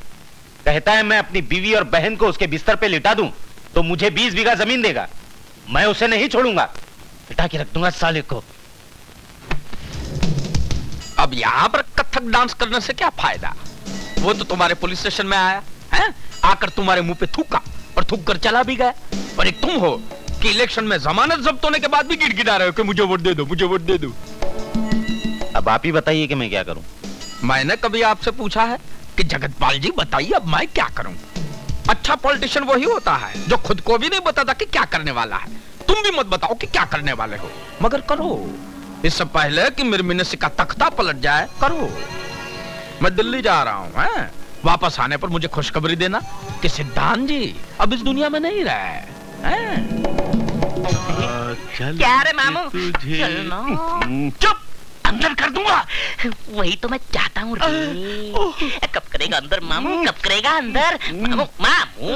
कहता है मैं अपनी बीवी और बहन को उसके बिस्तर पे लिटा दूं तो मुझे 20 बीघा जमीन देगा। मैं उसे नहीं छोड़ूंगा, लिटा के रख दूंगा साले को। अब यहाँ पर कथक डांस करने से क्या फायदा? वो तो तुम्हारे पुलिस स्टेशन में आया है, आकर तुम्हारे मुंह पे थूका और थूक कर चला भी गया। और एक तुम हो कि इलेक्शन में जमानत जब्त होने के बाद भी गिड़गिड़ा रहे हो कि मुझे वोट दे दो, मुझे वोट दे दो। अब आप ही बताइए कि मैं क्या करूं? मैंने कभी आपसे पूछा है कि जगतपाल जी बताइए अब मैं क्या करूं? अच्छा पॉलिटिशियन वही होता है जो खुद को भी नहीं बताता कि क्या करने वाला है। तुम भी मत बताओ कि क्या करने वाले हो, मगर करो। इससे पहले कि मेरे मिनिस्ट्री का तख्ता पलट जाए, करो। मैं दिल्ली जा रहा हूँ, हैं? वापस आने पर मुझे खुशखबरी देना कि सिद्धांत जी अब इस दुनिया में नहीं रहे। क्या रे मामू, चलना। चुप, अंदर कर दूंगा। वही तो मैं चाहता हूँ रे। कब करेगा अंदर मामू, कब करेगा अंदर मामू? मामू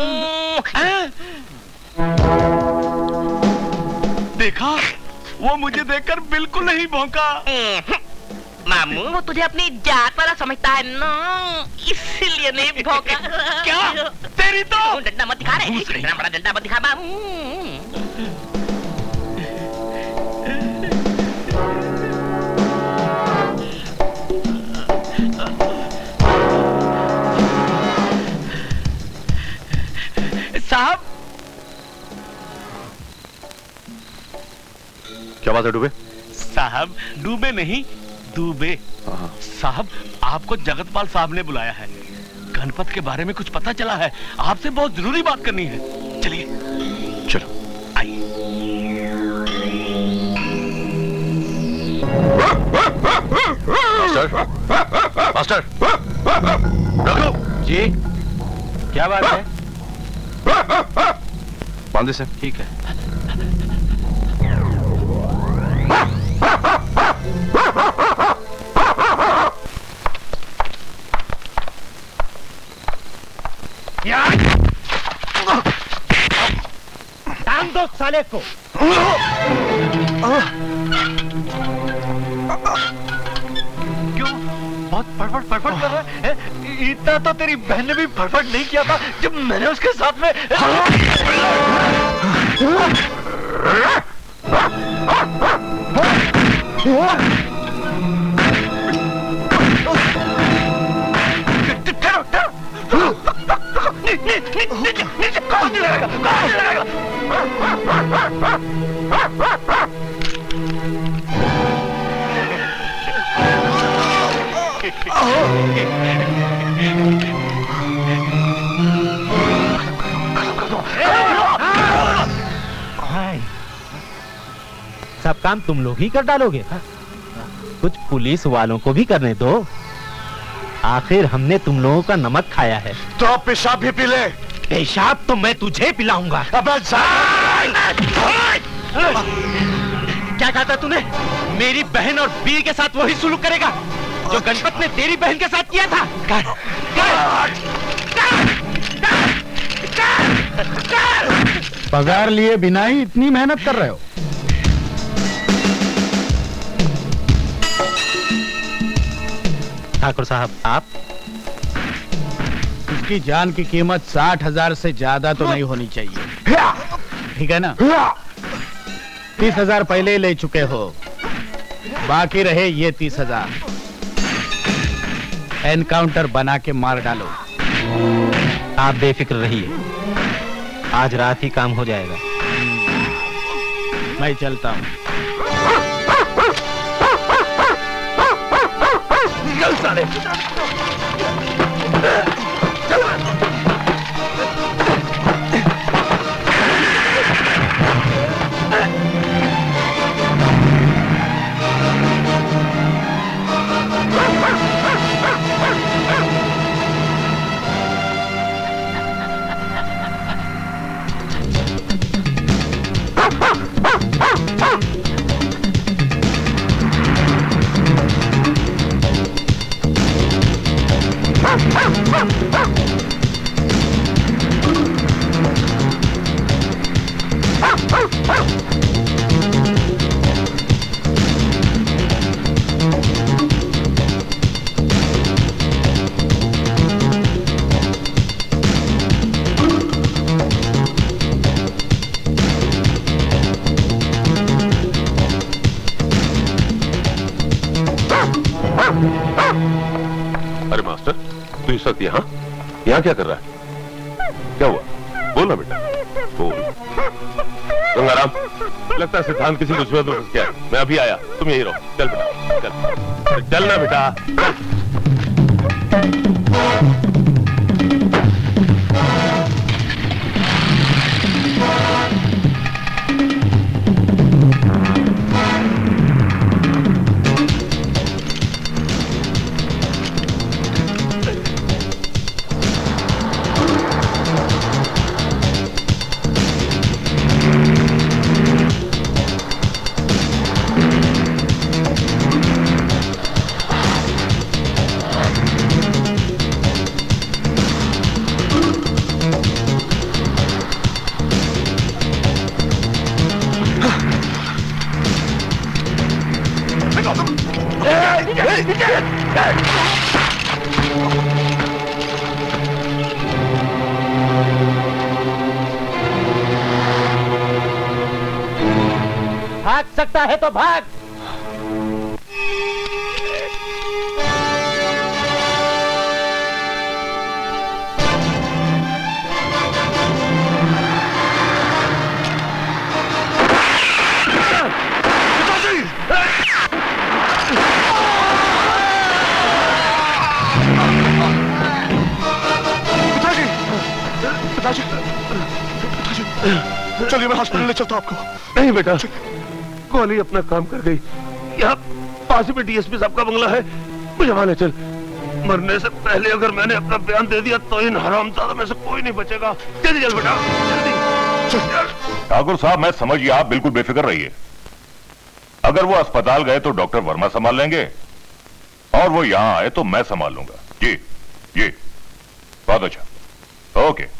देखा, वो मुझे देखकर बिल्कुल नहीं भौंका। मामू वो तुझे अपनी जात वाला समझता है ना, इसलिए नहीं भौंका। क्या? तेरी तो डंडा मत दिखा रहे, इतना बड़ा डंडा मत दिखा मामू। साहब, क्या बात है डूबे? साहब डूबे नहीं, डूबे। साहब आपको जगतपाल साहब ने बुलाया है। गणपत के बारे में कुछ पता चला है, आपसे बहुत जरूरी बात करनी है। चलिए चलो आइए। मास्टर, जी क्या बात है? बांधे से। ठीक है। टांग दो साले को। क्यों? बहुत फटफट फटफट कर रहा है। इतना तो तेरी बहन ने भी फटफट नहीं किया था जब मैंने उसके साथ में। नीचे कौन नहीं लगाएगा, कौन नहीं लगाएगा? सब काम तुम लोग ही कर डालोगे? कुछ पुलिस वालों को भी करने दो। आखिर हमने तुम लोगों का नमक खाया है। तो आप पेशाब भी पी ले। पेशाब तो मैं तुझे पिलाऊंगा। क्या कहा था तूने? मेरी बहन और बीर के साथ वही सुलूक करेगा जो गणपत ने तेरी बहन के साथ किया था? पगार लिए बिना ही इतनी मेहनत कर रहे हो? ठाकुर साहब, आप? उसकी जान की कीमत 60,000 से ज्यादा तो नहीं होनी चाहिए, ठीक है ना? 30,000 पहले ही ले चुके हो, बाकी रहे ये 30,000। एनकाउंटर बना के मार डालो। आप बेफिक्र रहिए, आज रात ही काम हो जाएगा। मैं चलता हूँ। चल साले। अरे मास्टर, तू इस वक्त यहाँ क्या कर रहा है? क्या हुआ? बोल ना बेटा, बोल। गंगाराम, लगता है सिद्धांत किसी मुसीबत में फंस गया है। मैं अभी आया, तुम यही रहो। चल बेटा, चल। चल ना बेटा, चल। भाग सकता है तो भाग। चलिए मैं हॉस्पिटल ले चलता हूं आपको। नहीं बेटा, गोली अपना काम कर गई। यहाँ पास में डीएसपी साहब का बंगला है, मुझे वहां ले चल। मरने से पहले अगर मैंने अपना बयान दे दिया तो इन हरामजादा में से कोई नहीं बचेगा। जल्दी चल बेटा, जल्दी। ठाकुर साहब, मैं समझ गया, आप बिल्कुल बेफिक्र रहिए। अगर वो अस्पताल गए तो डॉक्टर वर्मा संभाल लेंगे, और वो यहां आए तो मैं संभाल लूंगा। जी बहुत अच्छा, ओके।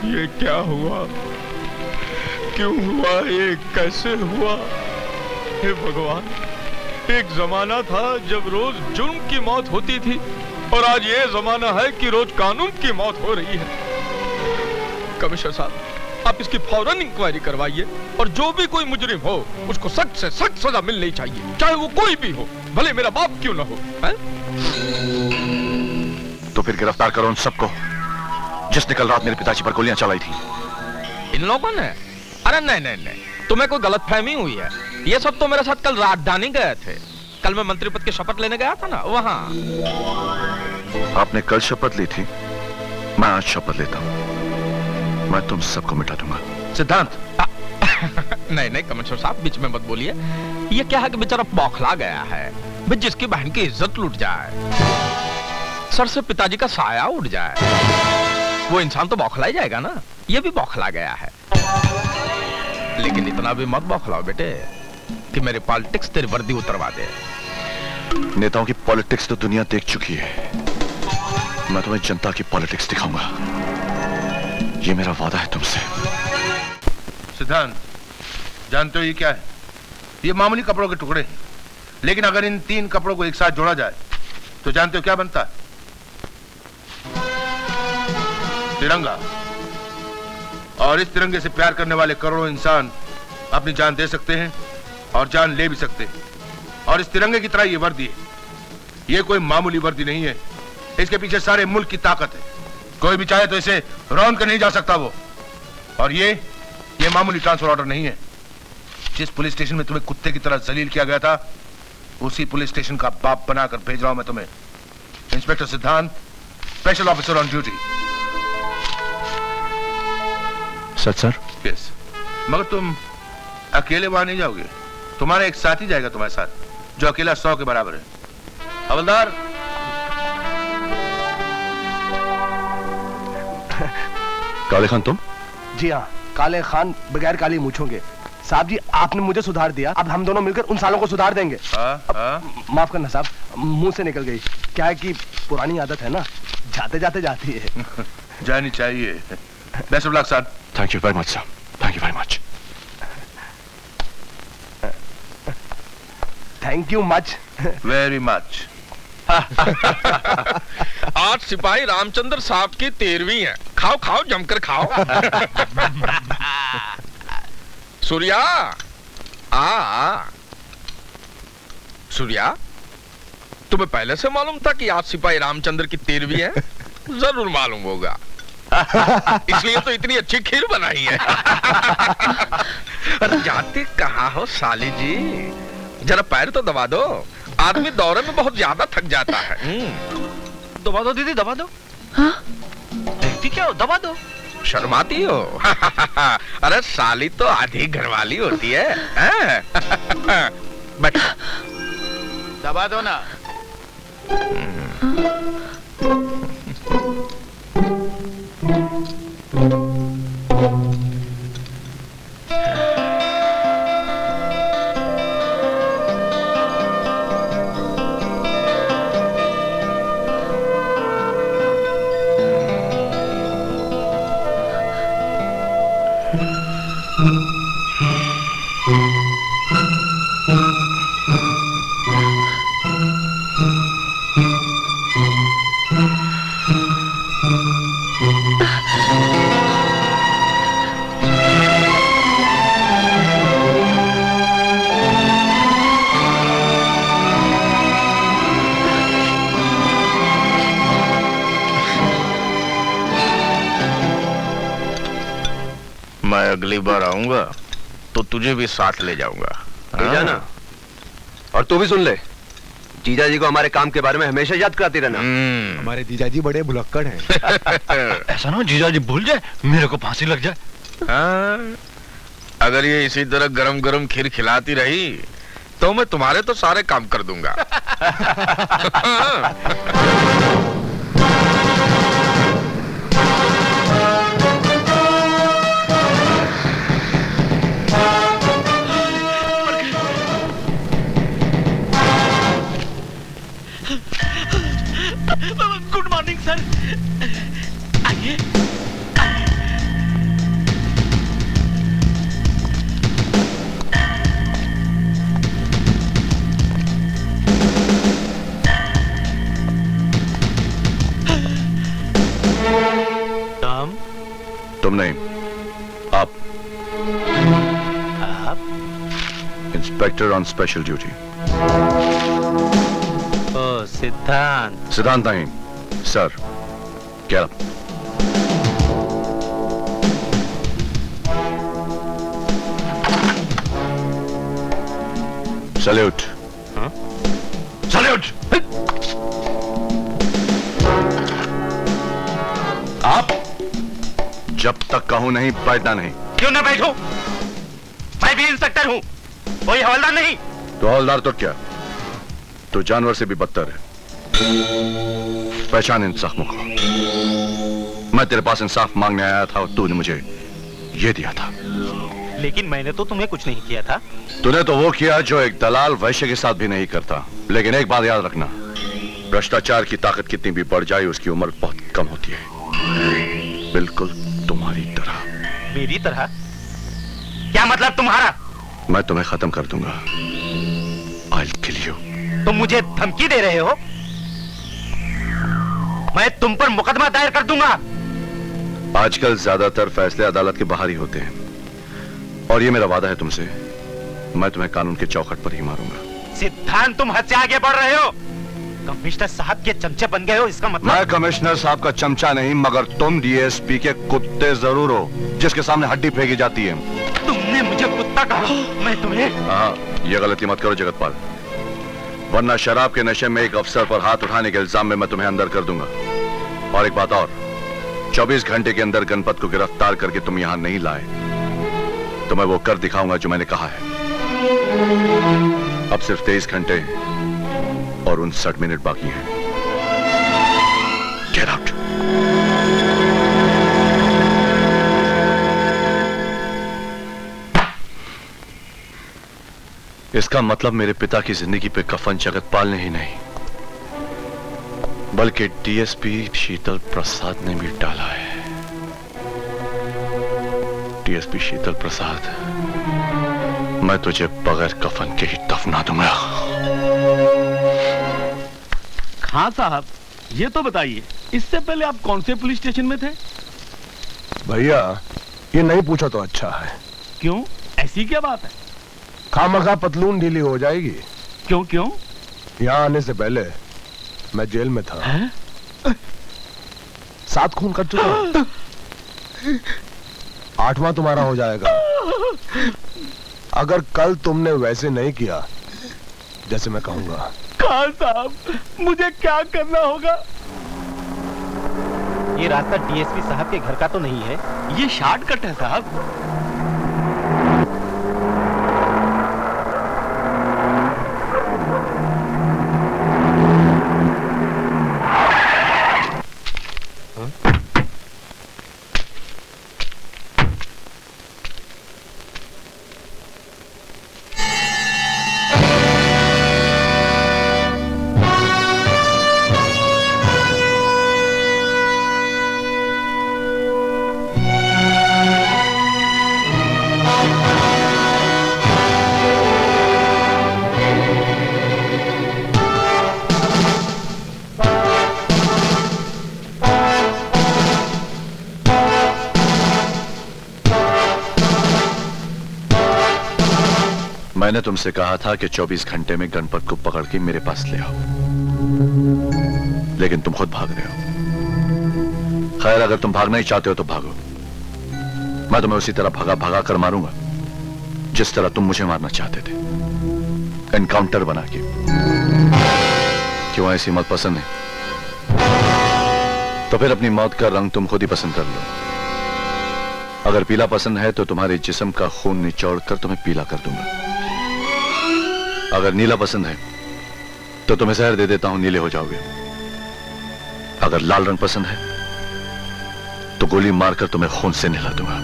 ये क्या हुआ, क्यों हुआ, ये कैसे हुआ? हे भगवान, एक जमाना था जब रोज जुर्म की मौत होती थी और आज ये जमाना है कि रोज कानून की मौत हो रही है। कमिश्नर साहब, आप इसकी फौरन इंक्वायरी करवाइए और जो भी कोई मुजरिम हो उसको सख्त से सख्त सजा मिलनी चाहिए, चाहे वो कोई भी हो, भले मेरा बाप क्यों ना हो। है? तो फिर गिरफ्तार करो उन सबको जिसने कल रात मेरे पिताजी पर गोलियां चलाई थी। इन लोगों ने? अरे नहीं, तुम्हें कोई गलतफहमी हुई है। ये सब तो मेरे साथ कल राजधानी गए थे। कल मैं मंत्री पद की शपथ लेने गया था ना, वहां। आपने कल शपथ ली थी, मैं आज शपथ लेता हूं, मैं तुम सबको मिटा दूंगा। सिद्धांत नहीं कमिश्नर साहब, बीच में मत बोलिए। ये क्या है कि बेचारा बौखला गया है, जिसकी बहन की इज्जत लूट जाए, सर से पिताजी का साया उड़ जाए, वो इंसान तो बौखला ही जाएगा ना। ये भी बौखला गया है, लेकिन इतना भी मत बौखलाओ बेटे कि मेरी पॉलिटिक्स तेरी वर्दी उतरवा दे। नेताओं की पॉलिटिक्स तो दुनिया देख चुकी है, मैं तुम्हें जनता की पॉलिटिक्स दिखाऊंगा। ये मेरा वादा है तुमसे। सिद्धांत, जानते हो ये क्या है? ये मामूली कपड़ों के टुकड़े हैं, लेकिन अगर इन 3 कपड़ों को एक साथ जोड़ा जाए तो जानते हो क्या बनता है? तिरंगा। और इस तिरंगे से प्यार करने वाले करोड़ों इंसान अपनी जान दे सकते हैं और जान ले भी सकते हैं। और इस तिरंगे की तरह ये वर्दी है, ये कोई मामूली वर्दी नहीं है, इसके पीछे सारे मुल्क की ताकत है। कोई भी चाहे तो इसे रौंद कर नहीं जा सकता वो। और ये मामूली ट्रांसफर ऑर्डर नहीं है। जिस पुलिस स्टेशन में तुम्हें कुत्ते की तरह जलील किया गया था, उसी पुलिस स्टेशन का बाप बनाकर भेज रहा हूं मैं तुम्हें। इंस्पेक्टर सिद्धांत, special officer on duty. Sir yes, मगर तुम अकेले वहां नहीं जाओगे, तुम्हारा एक साथी जाएगा तुम्हारे साथ, जो अकेला 100 के बराबर है। हवलदार। काले खान तुम? जी हाँ, काले खान बगैर काली मूछोंगे। साहब जी, आपने मुझे सुधार दिया, अब हम दोनों मिलकर उन सालों को सुधार देंगे। माफ करना साहब, मुंह से निकल गई। क्या है कि पुरानी आदत है ना, जाते जाते जाती है। जानी चाहिए। Best of luck sir. Thank you very much sir, thank you very much. Thank you much, very much. आज सिपाही रामचंद्र साहब की 13वीं है। खाओ खाओ, जमकर खाओ। सूर्या, सूर्या, तुम्हें पहले से मालूम था कि आज सिपाही रामचंद्र की 13वीं है? जरूर मालूम होगा, इसलिए तो इतनी अच्छी खीर बनाई है। अरे जाते कहाँ हो साली जी, जरा पैर तो दबा दो, आदमी दौरे में बहुत ज्यादा थक जाता है। दबा दो दीदी, दबा दो। हाँ? देखती क्या हो, दबा दो। शर्माती हो? अरे साली तो आधी घरवाली होती है। बैठो। दबा दो ना। मैं अगली बार आऊंगा तो तुझे भी साथ ले जाऊंगा। ले जाना। और तू भी सुन ले, जीजा जी को हमारे काम के बारे में हमेशा याद कराती रहना। हमारे जीजा जी बड़े भुलक्कड़ हैं। ऐसा ना जीजा जी भूल जाए, मेरे को फांसी लग जाए। हाँ, अगर ये इसी तरह गरम गरम खीर खिलाती रही तो मैं तुम्हारे तो सारे काम कर दूंगा। Good morning sir. आइए। तुम नहीं, आप इंस्पेक्टर ऑन स्पेशल ड्यूटी। ओ सिद्धांत। सिद्धांत नहीं सर, क्या सैल्यूट। सैल्यूट। आप जब तक कहूं नहीं बैठना नहीं। क्यों ना बैठूं? मैं भी इंस्पेक्टर हूं, कोई हवलदार नहीं। तो हवलदार तो क्या, तो जानवर से भी बदतर है। पहचान इन जख्मों को। मैं तेरे पास इंसाफ मांगने आया था और तूने मुझे ये दिया था। लेकिन मैंने तो तुम्हें कुछ नहीं किया था। तूने तो वो किया जो एक दलाल वैश्य के साथ भी नहीं करता। लेकिन एक बात याद रखना, भ्रष्टाचार की ताकत कितनी भी बढ़ जाए उसकी उम्र बहुत कम होती है, बिल्कुल तुम्हारी तरह। मेरी तरह? क्या मतलब तुम्हारा? मैं तुम्हें खत्म कर दूंगा। I'll kill you। तुम मुझे धमकी दे रहे हो? मैं तुम पर मुकदमा दायर कर दूंगा। आजकल ज्यादातर फैसले अदालत के बाहर ही होते हैं, और ये मेरा वादा है तुमसे, मैं तुम्हें कानून के चौखट पर ही मारूंगा। सिद्धांत, तुम हद से आगे बढ़ रहे हो। कमिश्नर साहब के चमचे बन गए हो, इसका मतलब? मैं कमिश्नर साहब का चमचा नहीं, मगर तुम डीएसपी के कुत्ते जरूर हो, जिसके सामने हड्डी फेंकी जाती है। तुमने मुझे कुत्ता कहा, मैं तुम्हें? हाँ, ये गलती मत करो जगतपाल, वरना शराब के नशे में एक अफसर पर हाथ उठाने के इल्जाम में मैं तुम्हें अंदर कर दूंगा। और एक बात और, 24 घंटे के अंदर गणपत को गिरफ्तार करके तुम यहां नहीं लाए तो मैं वो कर दिखाऊंगा जो मैंने कहा है। अब सिर्फ 23 घंटे और 59 मिनट बाकी हैं। Get out. इसका मतलब मेरे पिता की जिंदगी पे कफन जगतपाल ने ही नहीं, बल्कि डीएसपी शीतल प्रसाद ने भी डाला है। डीएसपी शीतल प्रसाद, मैं तुझे बगैर कफन के ही दफना दूंगा। खां साहब, ये तो बताइए, इससे पहले आप कौन से पुलिस स्टेशन में थे? भैया, ये नहीं पूछा तो अच्छा है। क्यों, ऐसी क्या बात है? खामखा पतलून ढीली हो जाएगी। क्यों क्यों? यहाँ आने से पहले मैं जेल में था। 7 खून कर चुका हूं। 8वां तुम्हारा हो जाएगा अगर कल तुमने वैसे नहीं किया जैसे मैं कहूंगा। खान साहब, मुझे क्या करना होगा? ये रास्ता डीएसपी साहब के घर का तो नहीं है? ये शॉर्टकट है साहब। मैंने तुमसे कहा था कि 24 घंटे में गणपत को पकड़ के मेरे पास ले आओ, लेकिन तुम खुद भाग रहे हो। खैर, अगर तुम भागना ही चाहते हो तो भागो। मैं तुम्हें उसी तरह भगा भगा कर मारूंगा जिस तरह तुम मुझे मारना चाहते थे, एनकाउंटर बना के। क्यों, ऐसी मौत पसंद है? तो फिर अपनी मौत का रंग तुम खुद ही पसंद कर लो। अगर पीला पसंद है तो तुम्हारे जिस्म का खून निचोड़ कर तुम्हें पीला कर दूंगा। अगर नीला पसंद है तो तुम्हें जहर दे देता हूं, नीले हो जाओगे। अगर लाल रंग पसंद है तो गोली मारकर तुम्हें खून से नहला दूंगा।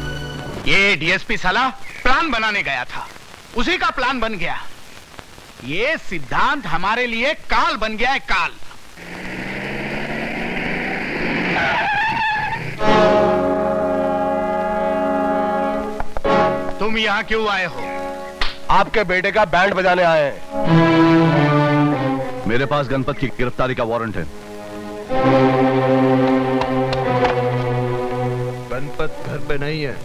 ये डीएसपी साला प्लान बनाने गया था, उसी का प्लान बन गया। ये सिद्धांत हमारे लिए काल बन गया है, काल। तुम यहां क्यों आए हो? आपके बेटे का बैंड बजाने आए हैं। मेरे पास गणपत की गिरफ्तारी का वारंट है। गणपत घर पे नहीं है।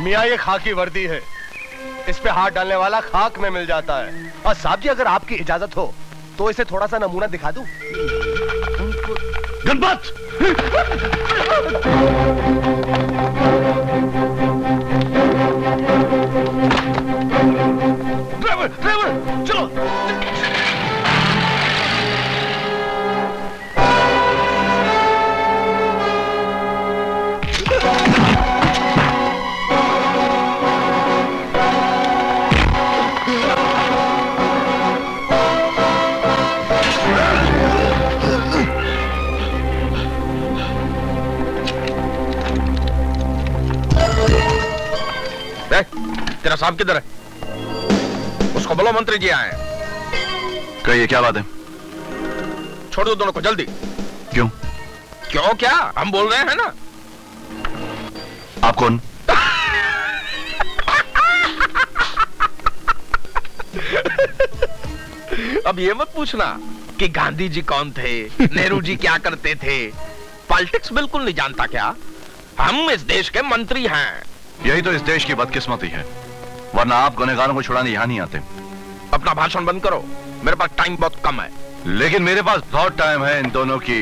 मियाँ, ये खाकी वर्दी है, इस पे हाथ डालने वाला खाक में मिल जाता है। और साहब जी, अगर आपकी इजाजत हो तो इसे थोड़ा सा नमूना दिखा दूं। गणपत! ड्राइवर, ड्राइवर, चलो। तेरा साहब किधर है? उसको बोलो मंत्री जी आए। कहिए, क्या बात है? छोड़ दो दोनों को जल्दी। क्यों? क्यों क्या? हम बोल रहे हैं ना। आप कौन? अब ये मत पूछना कि गांधी जी कौन थे, नेहरू जी क्या करते थे। पॉलिटिक्स बिल्कुल नहीं जानता क्या? हम इस देश के मंत्री हैं। यही तो इस देश की बदकिस्मती है, वरना आप गुनहगारों को छुड़ाने यहां नहीं आते। अपना भाषण बंद करो, मेरे पास टाइम बहुत कम है। लेकिन मेरे पास बहुत टाइम है इन दोनों की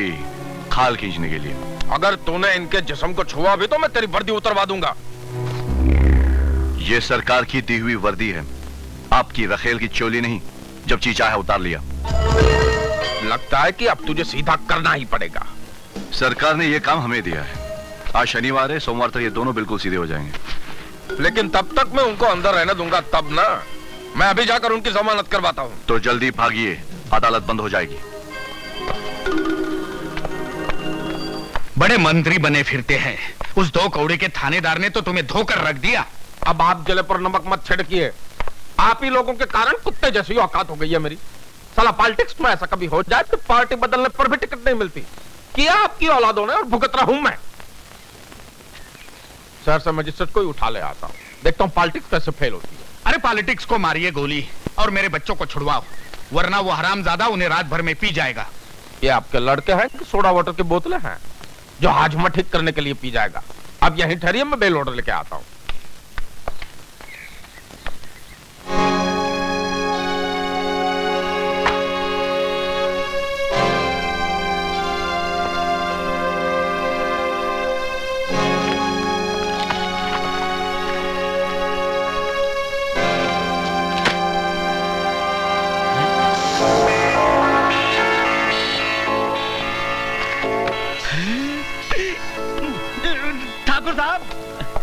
खाल खींचने के लिए। अगर तूने इनके जिस्म को छुआ भी तो मैं तेरी वर्दी उतरवा दूंगा। ये सरकार की दी हुई वर्दी है, आपकी रखेल की चोली नहीं। जब जी चाहे उतार लिया। लगता है कि अब तुझे सीधा करना ही पड़ेगा। सरकार ने यह काम हमें दिया है। आज शनिवार है, सोमवार तक ये दोनों बिल्कुल सीधे हो जाएंगे। लेकिन तब तक मैं उनको अंदर रहने दूंगा तब ना। मैं अभी जाकर उनकी जमानत करवाता हूँ। तो जल्दी भागिए, अदालत बंद हो जाएगी। बड़े मंत्री बने फिरते हैं। उस 2 कौड़े के थानेदार ने तो तुम्हें धोकर रख दिया। अब आप जले पर नमक मत छिड़किए। आप ही लोगों के कारण कुत्ते जैसी औकात हो गई है मेरी। साला पॉलिटिक्स में ऐसा कभी हो जाए तो पार्टी बदलने पर भी टिकट नहीं मिलती। किया आपकी औलादों ने और भुगत रहा हूं मैं। शहर से मजिस्ट्रेट को ही उठा ले आता हूं, देखता हूं पॉलिटिक्स कैसे फेल होती है। अरे पॉलिटिक्स को मारिए गोली और मेरे बच्चों को छुड़वाओ, वरना वो हरामजादा उन्हें रात भर में पी जाएगा। ये आपके लड़के हैं कि सोडा वाटर की बोतलें हैं जो हाजमा ठीक करने के लिए पी जाएगा? अब यहीं ठहरिए, मैं बेल ऑर्डर लेके आता हूं।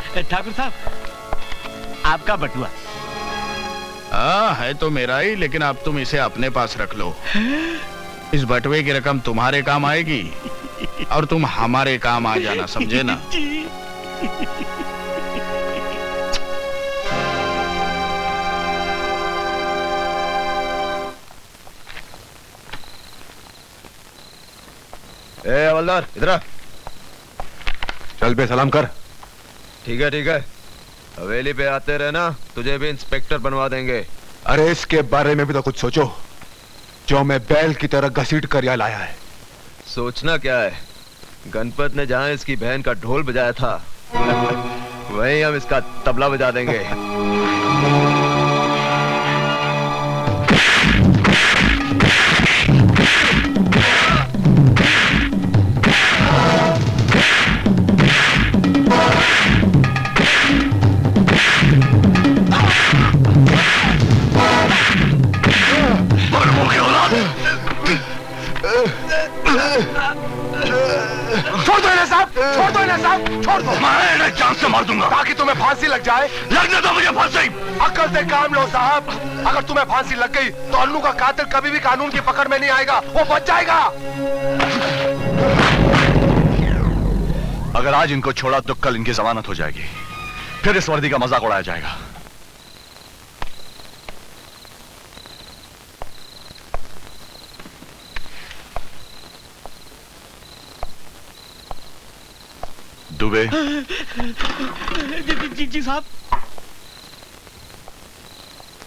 ठाकुर साहब, आपका बटुआ। हाँ, है तो मेरा ही, लेकिन अब तुम इसे अपने पास रख लो। इस बटुए की रकम तुम्हारे काम आएगी और तुम हमारे काम आ जाना, समझे ना? ए हवलदार, इधर आ। चल बे, सलाम कर। ठीक है ठीक है, हवेली पे आते रहना, तुझे भी इंस्पेक्टर बनवा देंगे। अरे इसके बारे में भी तो कुछ सोचो, जो मैं बैल की तरह घसीट कर यहाँ लाया है। सोचना क्या है, गणपत ने जहां इसकी बहन का ढोल बजाया था वहीं हम इसका तबला बजा देंगे। छोड़ दो इन्हें साहब, छोड़ दो इन्हें साहब, छोड़ दो। मैं इन्हें जान से मार दूंगा ताकि तुम्हें फांसी लग जाए। लगने दो मुझे फांसी। अक्ल से काम लो साहब, अगर तुम्हें फांसी लग गई तो अन्नू का कातिल कभी भी कानून की पकड़ में नहीं आएगा, वो बच जाएगा। अगर आज इनको छोड़ा तो कल इनकी जमानत हो जाएगी, फिर इस वर्दी का मजाक उड़ाया जाएगा। दुबे। जी साहब।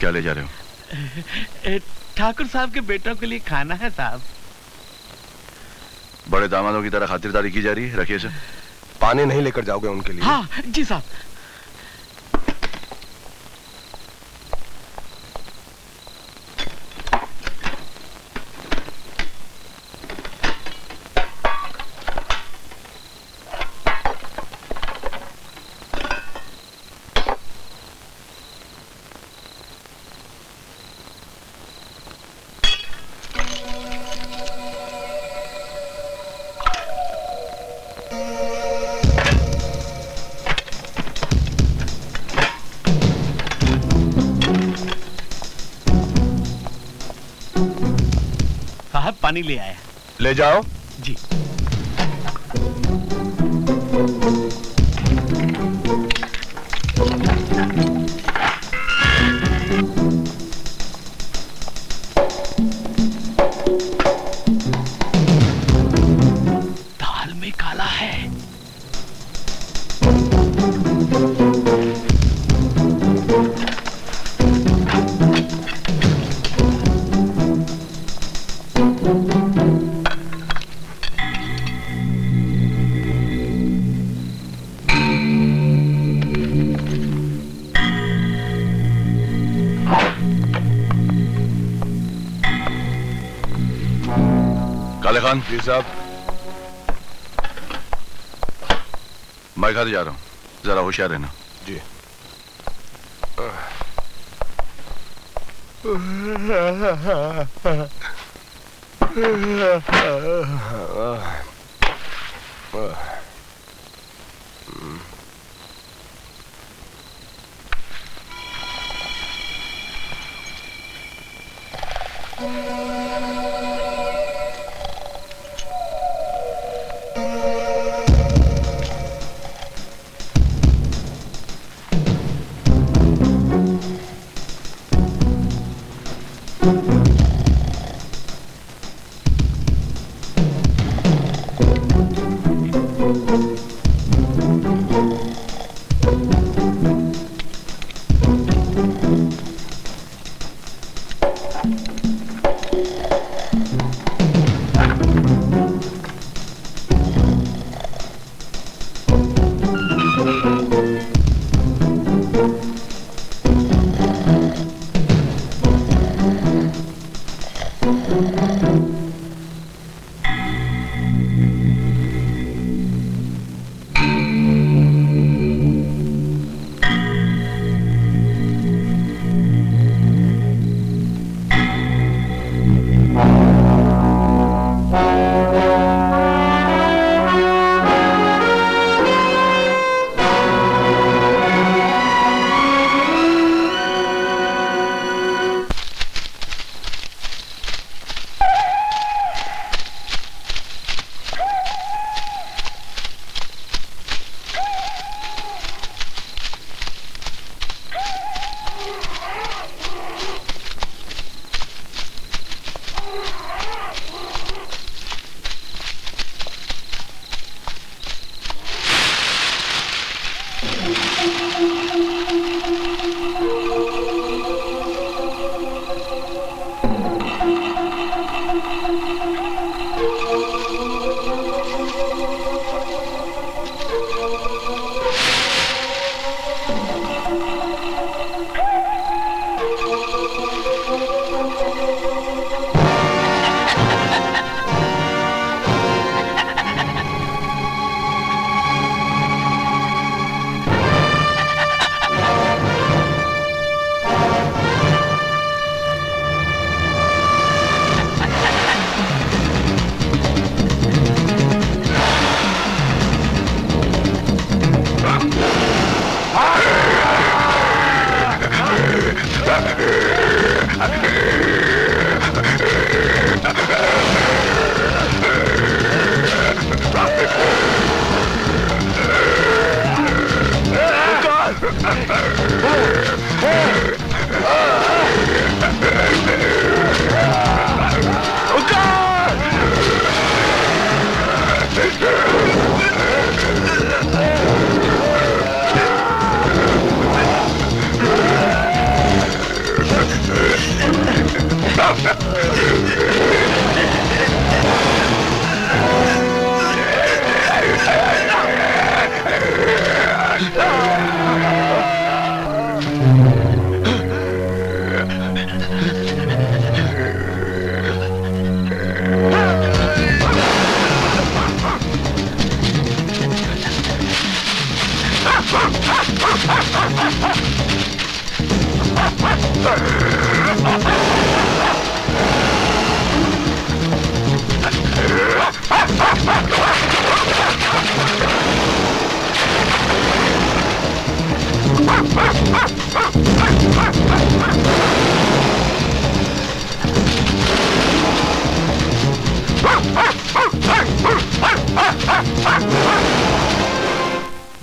क्या ले जा रहे हो? ठाकुर साहब के बेटों के लिए खाना है साहब। बड़े दामादों की तरह खातिरदारी की जा रही है, रखिए इसे। पानी नहीं लेकर जाओगे उनके लिए? हाँ जी साहब। पानी ले आया। ले जाओ। जी। दाल में काला है। काले खान। जी साहब। मैं खाते जा रहा हूँ, जरा होशियार रहना। जी।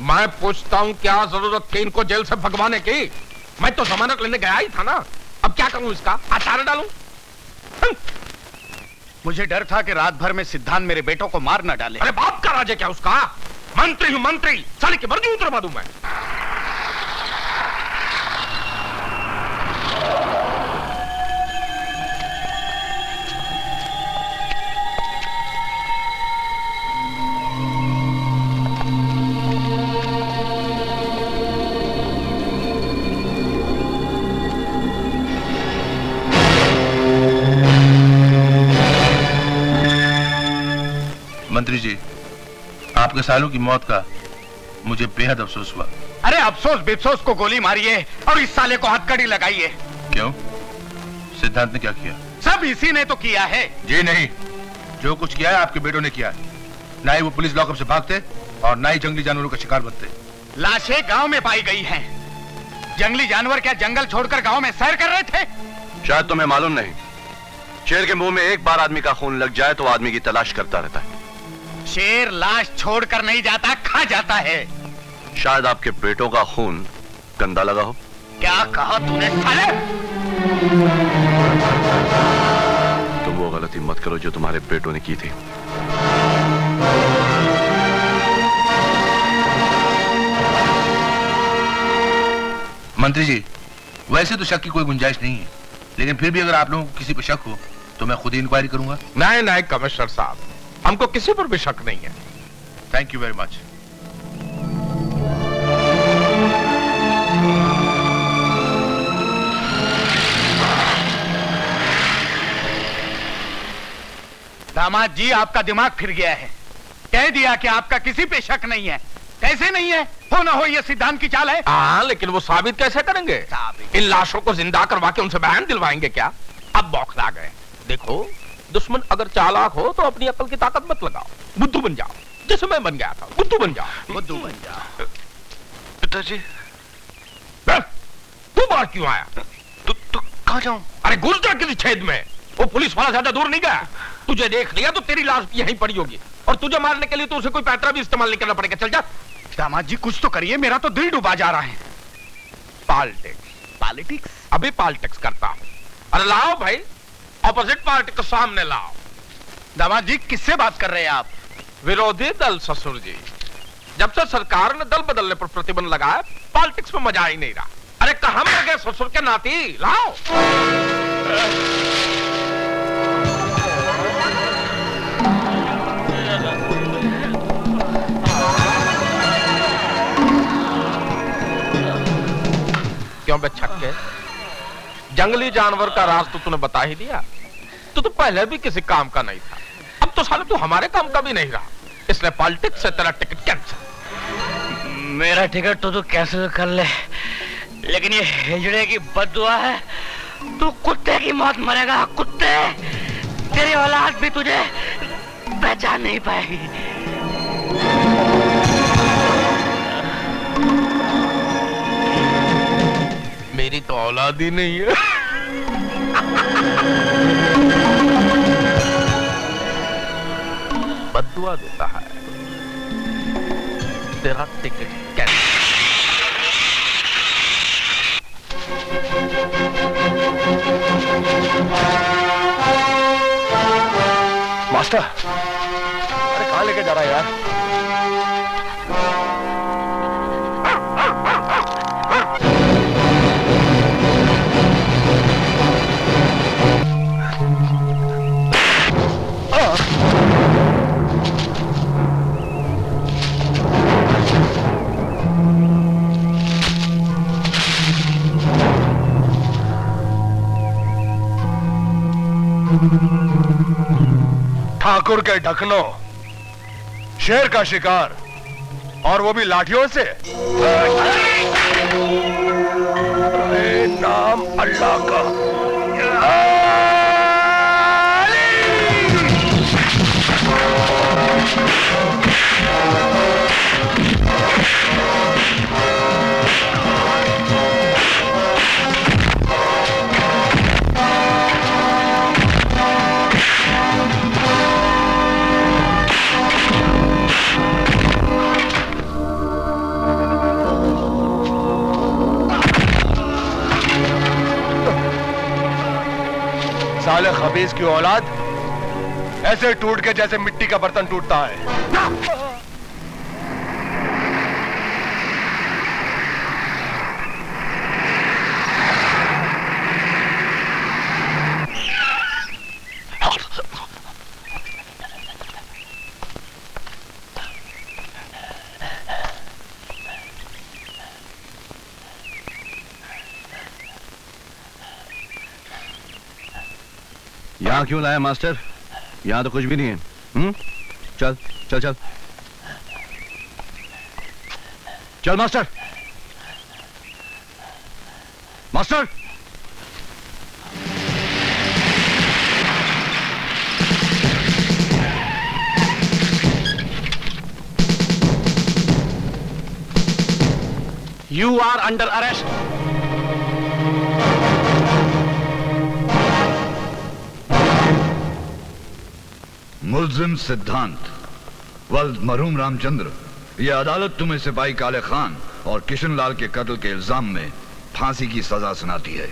मैं पूछता हूँ क्या जरूरत थी इनको जेल से भगवाने की? मैं तो जमानत लेने गया ही था ना। अब क्या करूं इसका? अचार डालूं? मुझे डर था कि रात भर में सिद्धांत मेरे बेटों को मार न डाले। अरे बाप का राज है क्या उसका? मंत्री हूं मंत्री, साले की मर्जी उतरवा दूं मैं। मंत्री जी, आपके सालों की मौत का मुझे बेहद अफसोस हुआ। अरे अफसोस बेफसोस को गोली मारिए और इस साले को हथकड़ी लगाइए। क्यों? सिद्धांत ने क्या किया? सब इसी ने तो किया है। जी नहीं, जो कुछ किया है आपके बेटों ने किया है। ना ही वो पुलिस लॉकअप से भागते और ना ही जंगली जानवरों का शिकार बनते। लाशें गांव में पाई गई हैं। जंगली जानवर क्या जंगल छोड़कर गांव में सैर कर रहे थे? शायद तुम्हें मालूम नहीं, शेर के मुंह में एक बार आदमी का खून लग जाए तो आदमी की तलाश करता रहता है। शेर लाश छोड़कर नहीं जाता, खा जाता है। शायद आपके बेटों का खून गंदा लगा हो। क्या कहा तूने साले? तुम वो गलती मत करो जो तुम्हारे बेटों ने की थी। मंत्री जी, वैसे तो शक की कोई गुंजाइश नहीं है, लेकिन फिर भी अगर आप लोगों को किसी पर शक हो तो मैं खुद ही इंक्वायरी करूंगा। नहीं नहीं कमिश्नर साहब, हमको किसी पर भी शक नहीं है। Thank you very much. दामाद जी, आपका दिमाग फिर गया है। कह दिया कि आपका किसी पे शक नहीं है। कैसे नहीं है? हो ना हो ये सिद्धांत की चाल है। हाँ, लेकिन वो साबित कैसे करेंगे? इन लाशों को जिंदा करवा के उनसे बयान दिलवाएंगे क्या? अब बौखला गए। देखो, दुश्मन अगर चालाक हो तो अपनी अकल की ताकत मत लगाओ, बुद्धू बन जाओ, जैसे मैं बन गया था। बुद्धू बन जाओ, बुद्धू बन जाओ। पिताजी, तू बाहर क्यों आया? तू कहाँ जाऊं? अरे घुस जा किसी छेद में। वो पुलिस वाला ज्यादा दूर नहीं गया। तुझे देख लिया तो तेरी लाश यहीं पड़ी होगी, और तुझे मारने के लिए तो उसे कोई पैतरा भी इस्तेमाल नहीं करना पड़ेगा। चल जा। दामाद जी, कुछ तो करिए, मेरा तो दिल डूबा जा रहा है। पॉलिटिक्स अभी पॉलिटिक्स करता हूँ। अरे लाओ भाई, ऑपोजिट पार्टी को सामने लाओ। दामाद जी, किससे बात कर रहे हैं आप? विरोधी दल ससुर जी। जब से सरकार ने दल बदलने पर प्रतिबंध लगाया, पॉलिटिक्स में मजा ही नहीं रहा। अरे कहां मर गए ससुर के नाती? लाओ। क्यों बे छक्के? जंगली जानवर का राज तो तूने बता ही दिया। तो पहले भी किसी काम का नहीं था, अब तो साले तू हमारे काम का भी नहीं रहा, इसलिए पॉलिटिक्स से तेरा टिकट कैंसिल। मेरा टिकट तो तू कैंसिल कर ले, लेकिन ये हिजड़े की बद्दुआ है, तू कुत्ते की मौत मरेगा। कुत्ते, तेरी औलाद भी तुझे पहचान नहीं पाएगी। मेरी तो औलाद ही नहीं है। बद्दुआ देता है, तेरा टिकट कैंसिल। मास्टर, अरे कहाँ लेके जा रहा है यार? ठाकुर के ढकनो, शेर का शिकार, और वो भी लाठियों से। अरे नाम अल्लाह का। साले खबीज की औलाद ऐसे टूट के जैसे मिट्टी का बर्तन टूटता है। यहाँ क्यों लाया मास्टर? यहाँ तो कुछ भी नहीं है। चल चल चल चल master. Master You are under arrest. मुल्जिम सिद्धांत वल्द मरहूम रामचंद्र, यह अदालत तुम्हें सिपाही काले खान और किशन लाल के कत्ल के इल्जाम में फांसी की सजा सुनाती है।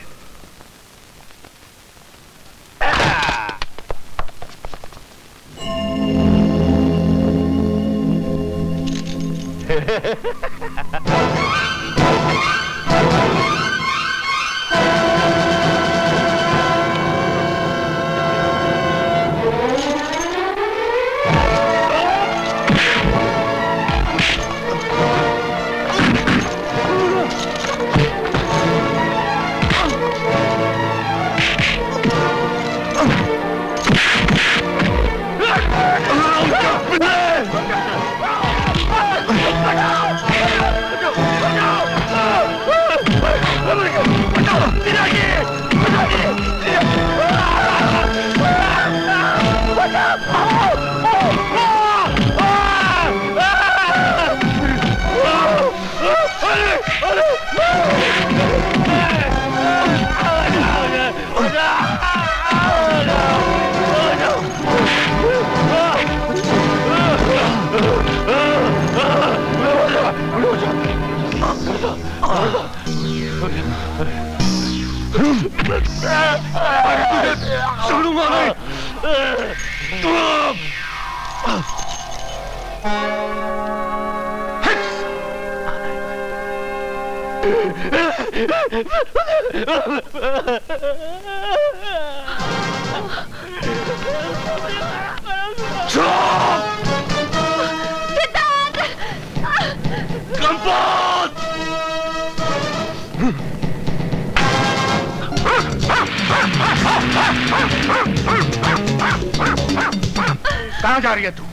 कहाँ जा रही है तू?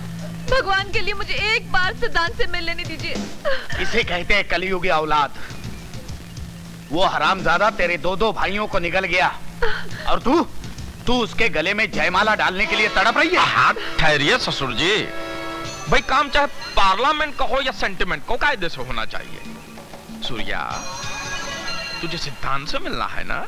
भगवान के लिए मुझे एक बार सिद्धांत से मिल लेने दीजिए। इसे कहते हैं कलयुगी औलाद। वो हरामजादा तेरे दो भाइयों को निगल गया और तू उसके गले में जयमाला डालने के लिए तड़प रही है। हाथ ठहरिए ससुर जी। भाई काम चाहे पार्लियामेंट का हो या सेंटिमेंट को कायदे से होना चाहिए। सूर्या, तुझे सिद्धांत से मिलना है ना?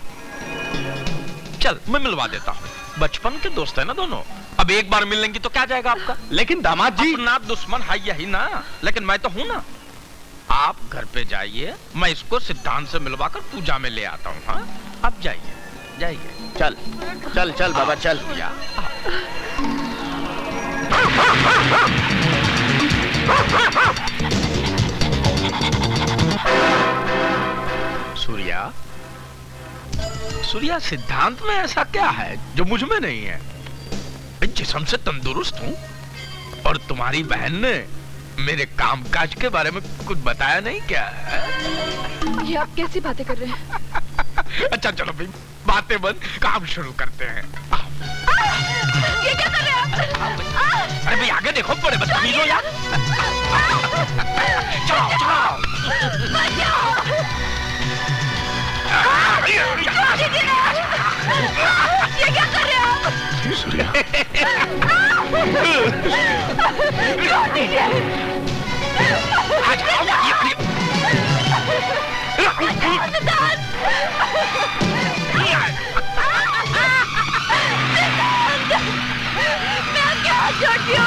चल मैं मिलवा देता हूँ। बचपन के दोस्त है ना दोनों। अब एक बार मिल लेंगी तो क्या जाएगा आपका? लेकिन दामाद जी, अपना दुश्मन है यही ना, लेकिन मैं तो हूं ना। आप घर पे जाइए, मैं इसको सिद्धांत से मिलवाकर पूजा में ले आता हूँ। हाँ, आप जाइए जाइए। चल चल चल बाबा चल। सूर्या, सूर्या, सिद्धांत में ऐसा क्या है जो मुझ में नहीं है? जिस्म से तंदुरुस्त हूँ और तुम्हारी बहन ने मेरे कामकाज के बारे में कुछ बताया नहीं क्या? ये आप कैसी बातें कर रहे हैं? अच्छा चलो भाई, बातें बंद, काम शुरू करते हैं। देखो बड़े बदतमीज हो यार। चलाओ चलाओ। ये क्या कर रहे हो आप? सूर्या। छोड़ दीजिए। सिद्धांत! मैं आपके हाथ जोड़ती हूँ।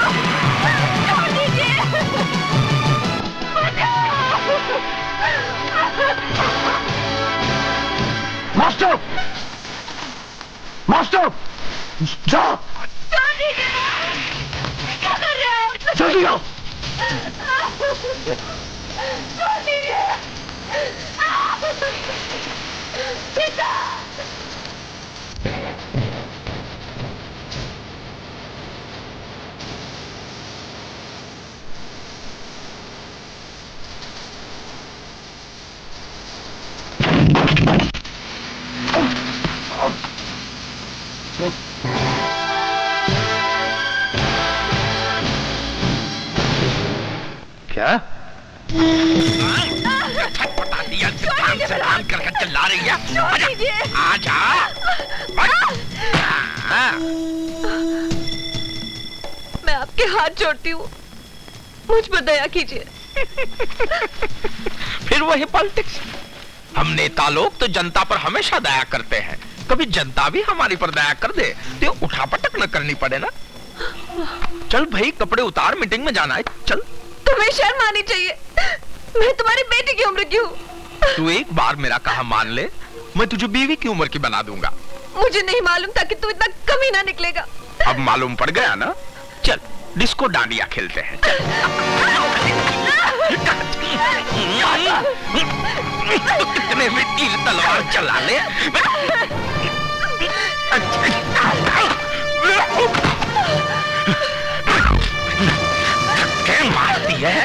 छोड़ दीजिए। मास्टर! मास्टर! जाओ! छोड़ दीजिए। क्या कर रहे हैं? जल्दी आओ! छोड़ दीजिए। पिता! क्या? छटपटा दिया सिद्धांत से भान करके चिल्ला रही है। छोड़ दीजिए। आजा। मैं आपके हाथ जोड़ती हूँ, मुझ पर दया कीजिए। फिर वही पॉलिटिक्स। हम नेता लोग तो जनता पर हमेशा दया करते हैं, कभी जनता भी हमारी पर दया कर दे तो उठापटक न करनी पड़े ना। चल भाई कपड़े उतार, मीटिंग में जाना है। चल। तुम्हें शर्म आनी चाहिए, मैं तुम्हारी बेटी की उम्र की हूँ। तू एक बार मेरा कहा मान ले, मैं तुझे बीवी की उम्र की बना दूंगा। मुझे नहीं मालूम था कि तू इतना कमीना निकलेगा। अब मालूम पड़ गया ना। चल डिस्को डांडिया खेलते हैं। चल। कितने में तीर तलवार चला ले। क्या मारती है?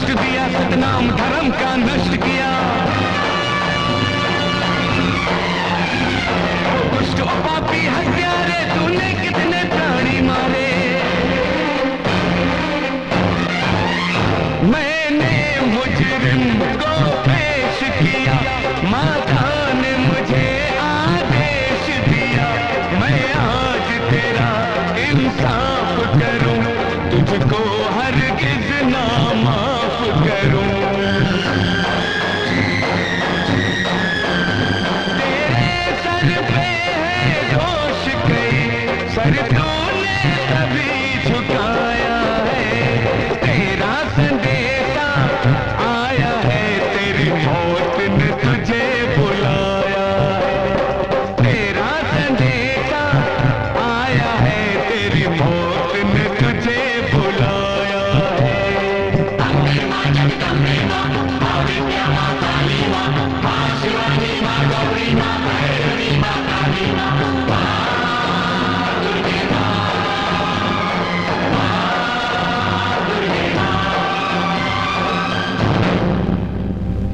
कष्ट दिया, सतनाम धर्म का नष्ट किया। दुष्ट और पापी हत्यारे, तूने कितने प्राणी मारे। मैंने मुजरिम को पेश किया, माता ने मुझे आदेश दिया। मैं आज तेरा इंसाफ करूं, तुझको हरगिज ना माफ करूं। तेरे सर पे है दोष कई, सर तूने तभी झुकाया है। तेरा संदेशा आया है, तेरी मौत ने तुझे बुलाया है। तेरा संदेशा आया है, तेरी मौत ने तुझे बुलाया है।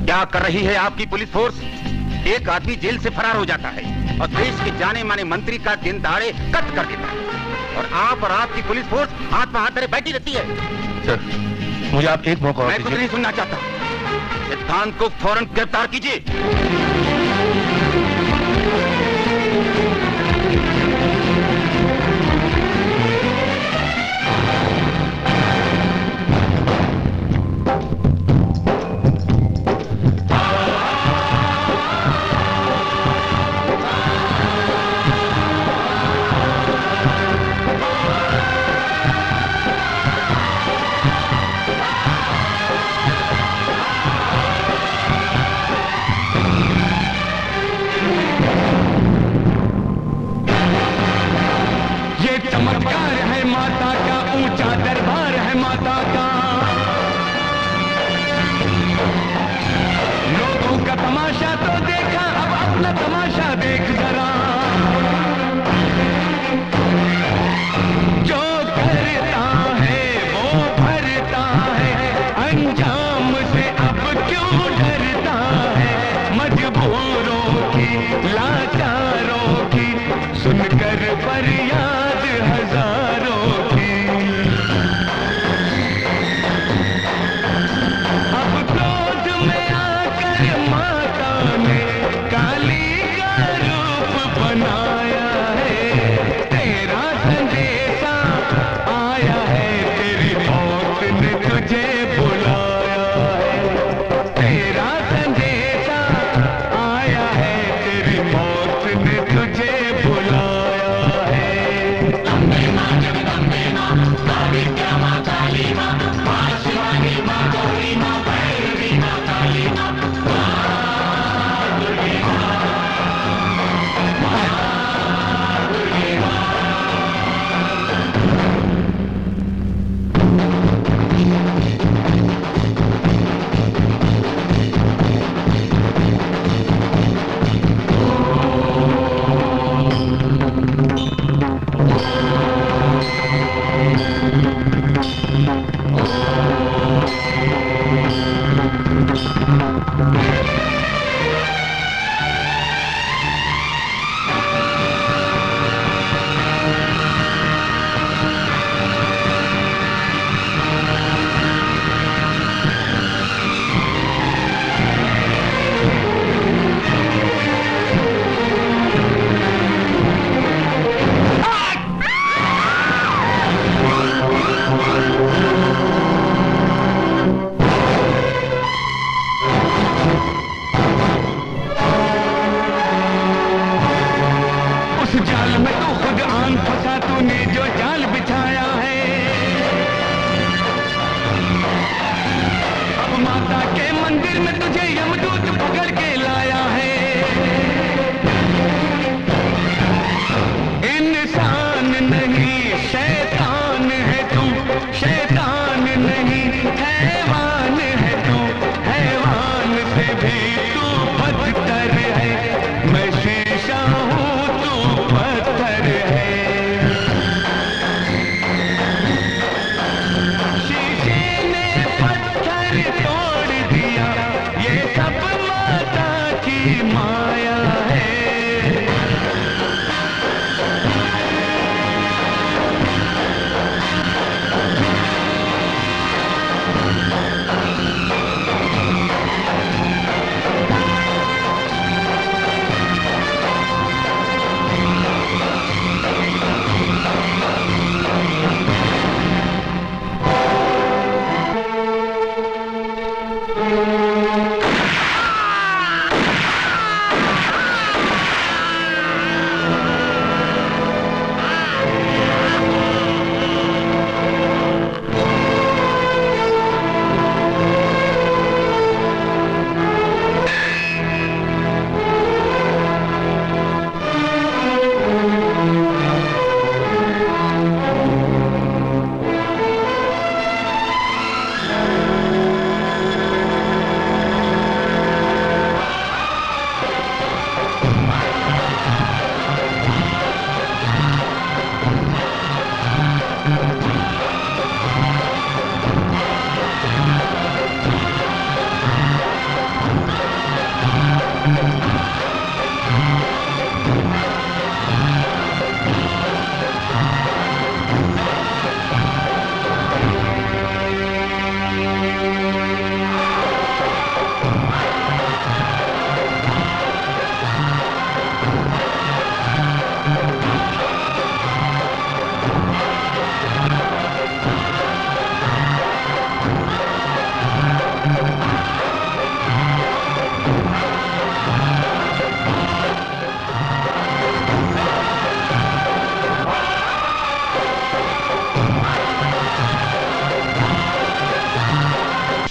क्या कर रही है आपकी पुलिस फोर्स? एक आदमी जेल से फरार हो जाता है और देश के जाने माने मंत्री का दिन दहाड़े कत्ल कर देता है, और आप और आपकी पुलिस फोर्स हाथ में हाथ धरे बैठी रहती है। सर, मुझे आप एक मौका और मैं कुछ दीजिए। नहीं सुनना चाहता। सिद्धांत को फौरन गिरफ्तार कीजिए। ये चमत्कार है माता का, ऊंचा दरबार है माता का। लोगों का तमाशा तो देखा, अब अपना तमाशा देख जरा। जो करता है वो भरता है, अंजाम से अब क्यों डरता है। मजबूरों की, लाचारों की, सुनकर फरियाद हजारों की। अब क्रोध में आकर माता ने काली का रूप बनाया है। तेरा संदेशा आया है, तेरी मौत ने तुझे बुलाया है। तेरा संदेशा आया है, तेरी मौत ने तुझे बुलाया है। उस जाल में तो खुद आन फंसा, तूने जो जाल बिछाया है। अब माता के मंदिर में तुझे यमदूत पकड़ के लाया है। इंसान नहीं शैतान है तू, शैतान नहीं हैवान है तू, हैवान से भी तू बदतर है। मैं शीशा हूँ, तू पत्थर है। शीशे में पत्थर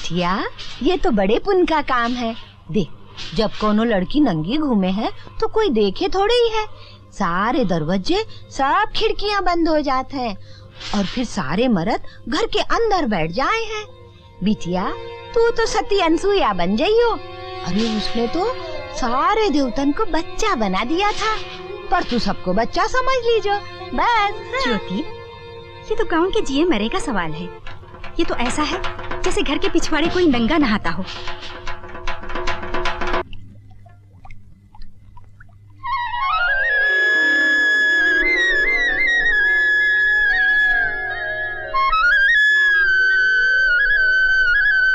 बिटिया ये तो बड़े पुण्य का काम है। देख, जब कोनो लड़की नंगी घूमे है तो कोई देखे थोड़े ही है। सारे दरवाजे सब खिड़कियां बंद हो जाते हैं और फिर सारे मर्द घर के अंदर बैठ जाए हैं। बिटिया तू तो सती अनसुईया बन जाइयो। अरे उसने तो सारे देवतन को बच्चा बना दिया था, पर तू सबको बच्चा समझ लीजो बस। ज्योति, ये तो गांव के जिए मरे का सवाल है। ये तो ऐसा है जैसे घर के पिछवाड़े कोई नंगा नहाता हो।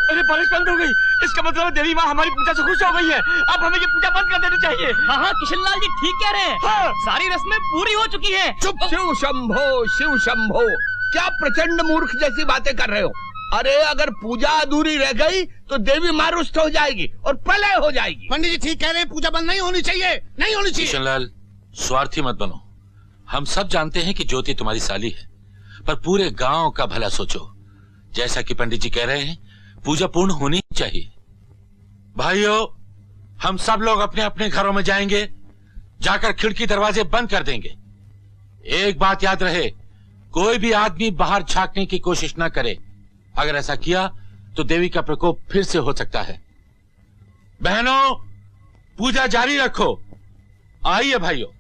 अरे बारिश बंद हो गई, इसका मतलब देवी माँ हमारी पूजा से खुश हो गई है। अब हमें ये पूजा बंद कर देनी चाहिए। हाँ हाँ किशनलाल जी ठीक कह रहे हैं। हाँ। सारी रस्में पूरी हो चुकी हैं। चुप शिव शंभो, शिव शंभो, क्या प्रचंड मूर्ख जैसी बातें कर रहे हो? अरे अगर पूजा अधूरी रह गई तो देवी माँ रुष्ट हो जाएगी और प्रलय हो जाएगी। पंडित जी ठीक कह रहे हैं, पूजा बंद नहीं होनी चाहिए, नहीं होनी चाहिए। किशनलाल, स्वार्थी मत बनो। हम सब जानते हैं कि ज्योति तुम्हारी साली है, पर पूरे गांव का भला सोचो। जैसा कि पंडित जी कह रहे हैं, पूजा पूर्ण होनी चाहिए। भाइयों, हम सब लोग अपने अपने घरों में जाएंगे, जाकर खिड़की दरवाजे बंद कर देंगे। एक बात याद रहे, कोई भी आदमी बाहर झांकने की कोशिश न करे। अगर ऐसा किया तो देवी का प्रकोप फिर से हो सकता है। बहनों, पूजा जारी रखो। आइए भाइयों।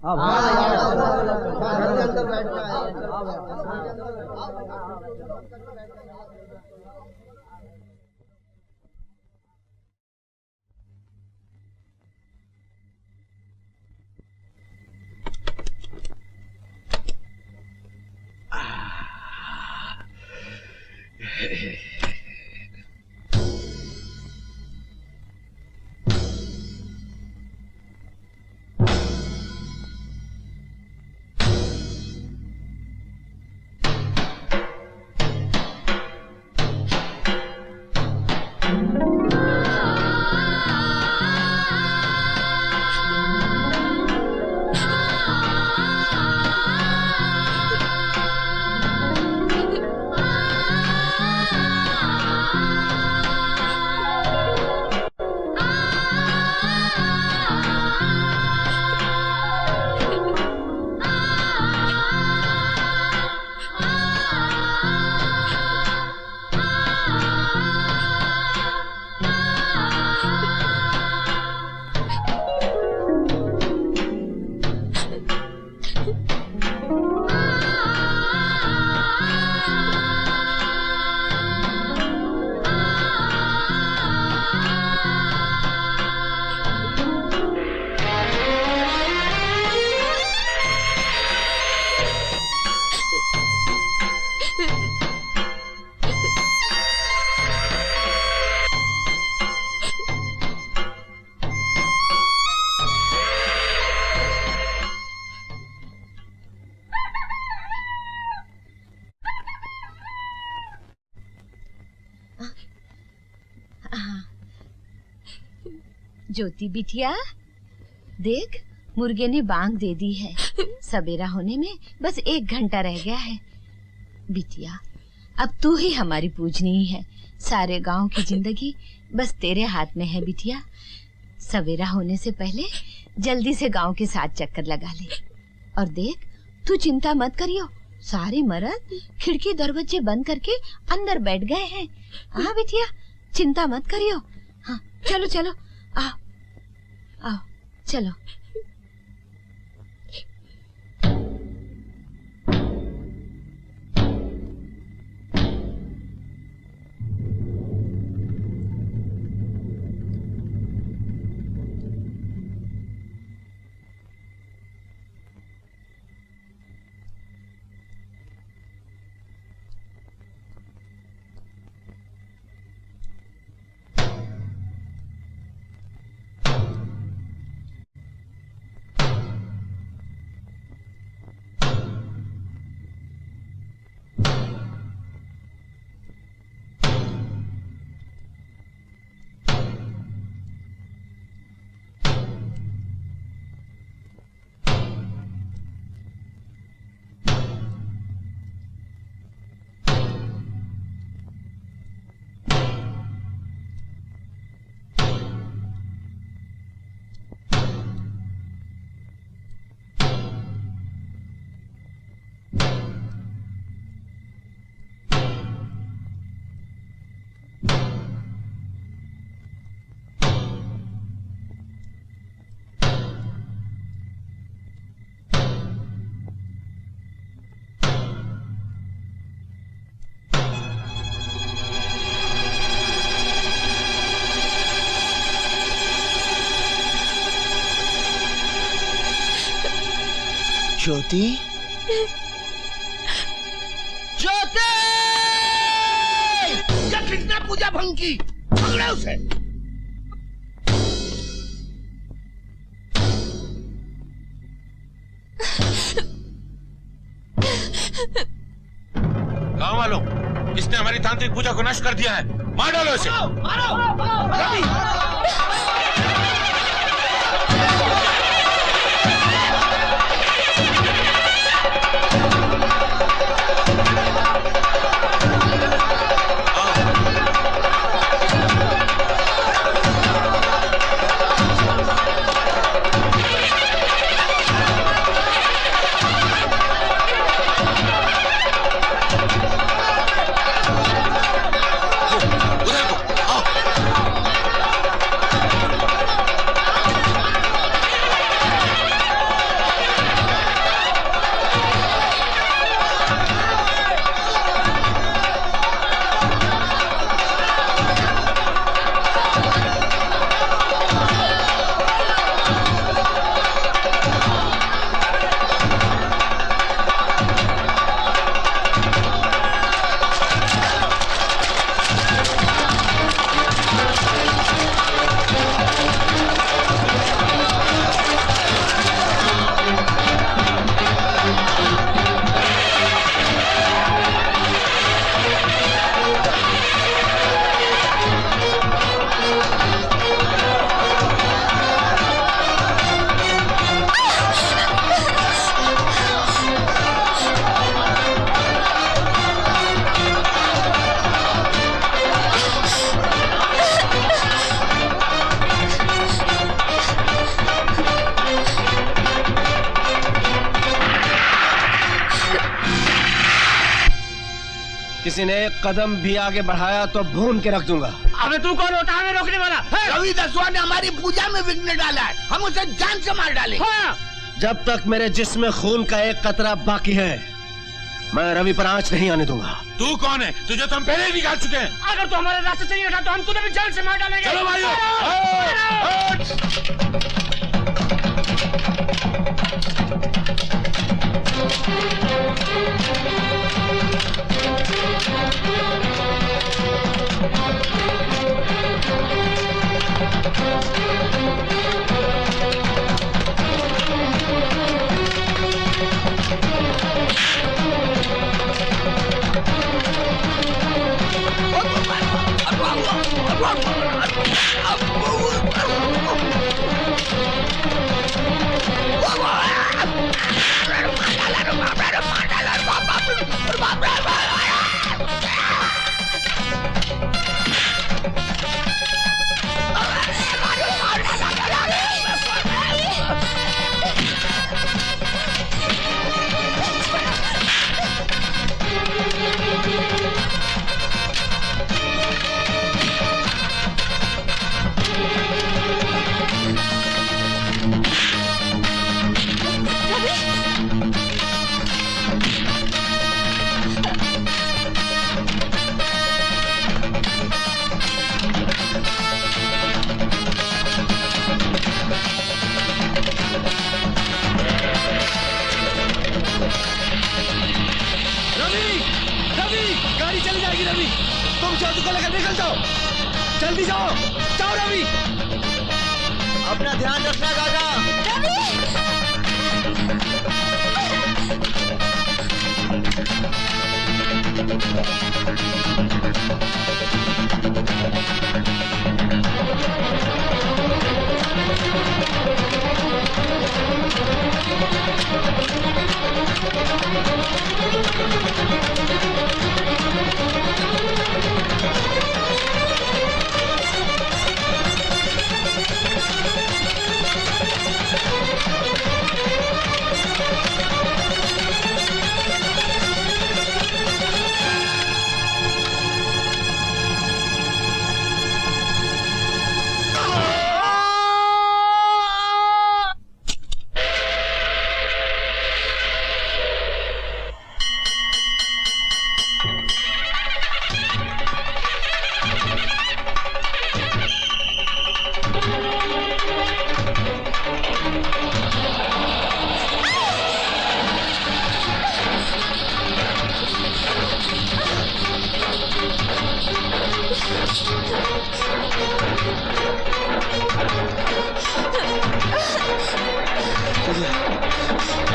ज्योति बिटिया, देख मुर्गे ने बांग दे दी है। सवेरा होने में बस 1 घंटा रह गया है। बिटिया, अब तू ही हमारी पूजनी है। सारे गांव की जिंदगी बस तेरे हाथ में है बिटिया। सवेरा होने से पहले जल्दी से गांव के 7 चक्कर लगा ले। और देख, तू चिंता मत करियो, सारे मर्द खिड़की दरवाजे बंद करके अंदर बैठ गए हैं। हाँ बिटिया, चिंता मत करियो। हाँ चलो चलो, आओ आओ चलो। ज्योति, ज्योति! क्या कितना पूजा भंग की, पकड़ो उसे। गांव वालों, इसने हमारी तांत्रिक पूजा को नष्ट कर दिया है, मार डालो इसे। किसी ने एक कदम भी आगे बढ़ाया तो भून के रख दूंगा। अबे तू कौन होता है हमें रोकने वाला? रवि दसवा ने हमारी पूजा में विघ्न डाला है, हम उसे जान से मार डालें। हाँ। जब तक मेरे जिस्म में खून का एक कतरा बाकी है, मैं रवि पर आंच नहीं आने दूंगा। तू कौन है? तुझे तो हम पहले ही निकाल चुके हैं। अगर तू हमारे रास्ते से नहीं हटा तो हम तुझे भी जान से मार डालेंगे। चलो भाइयों। जल्दी जाओ, जाओ रवि। अपना ध्यान रखना काका।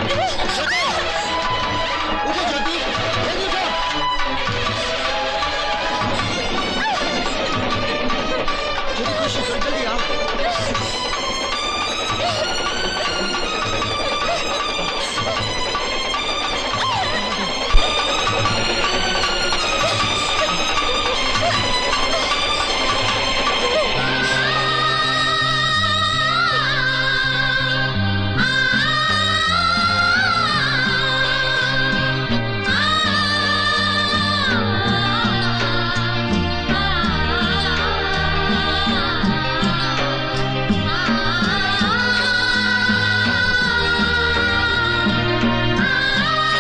Thank you.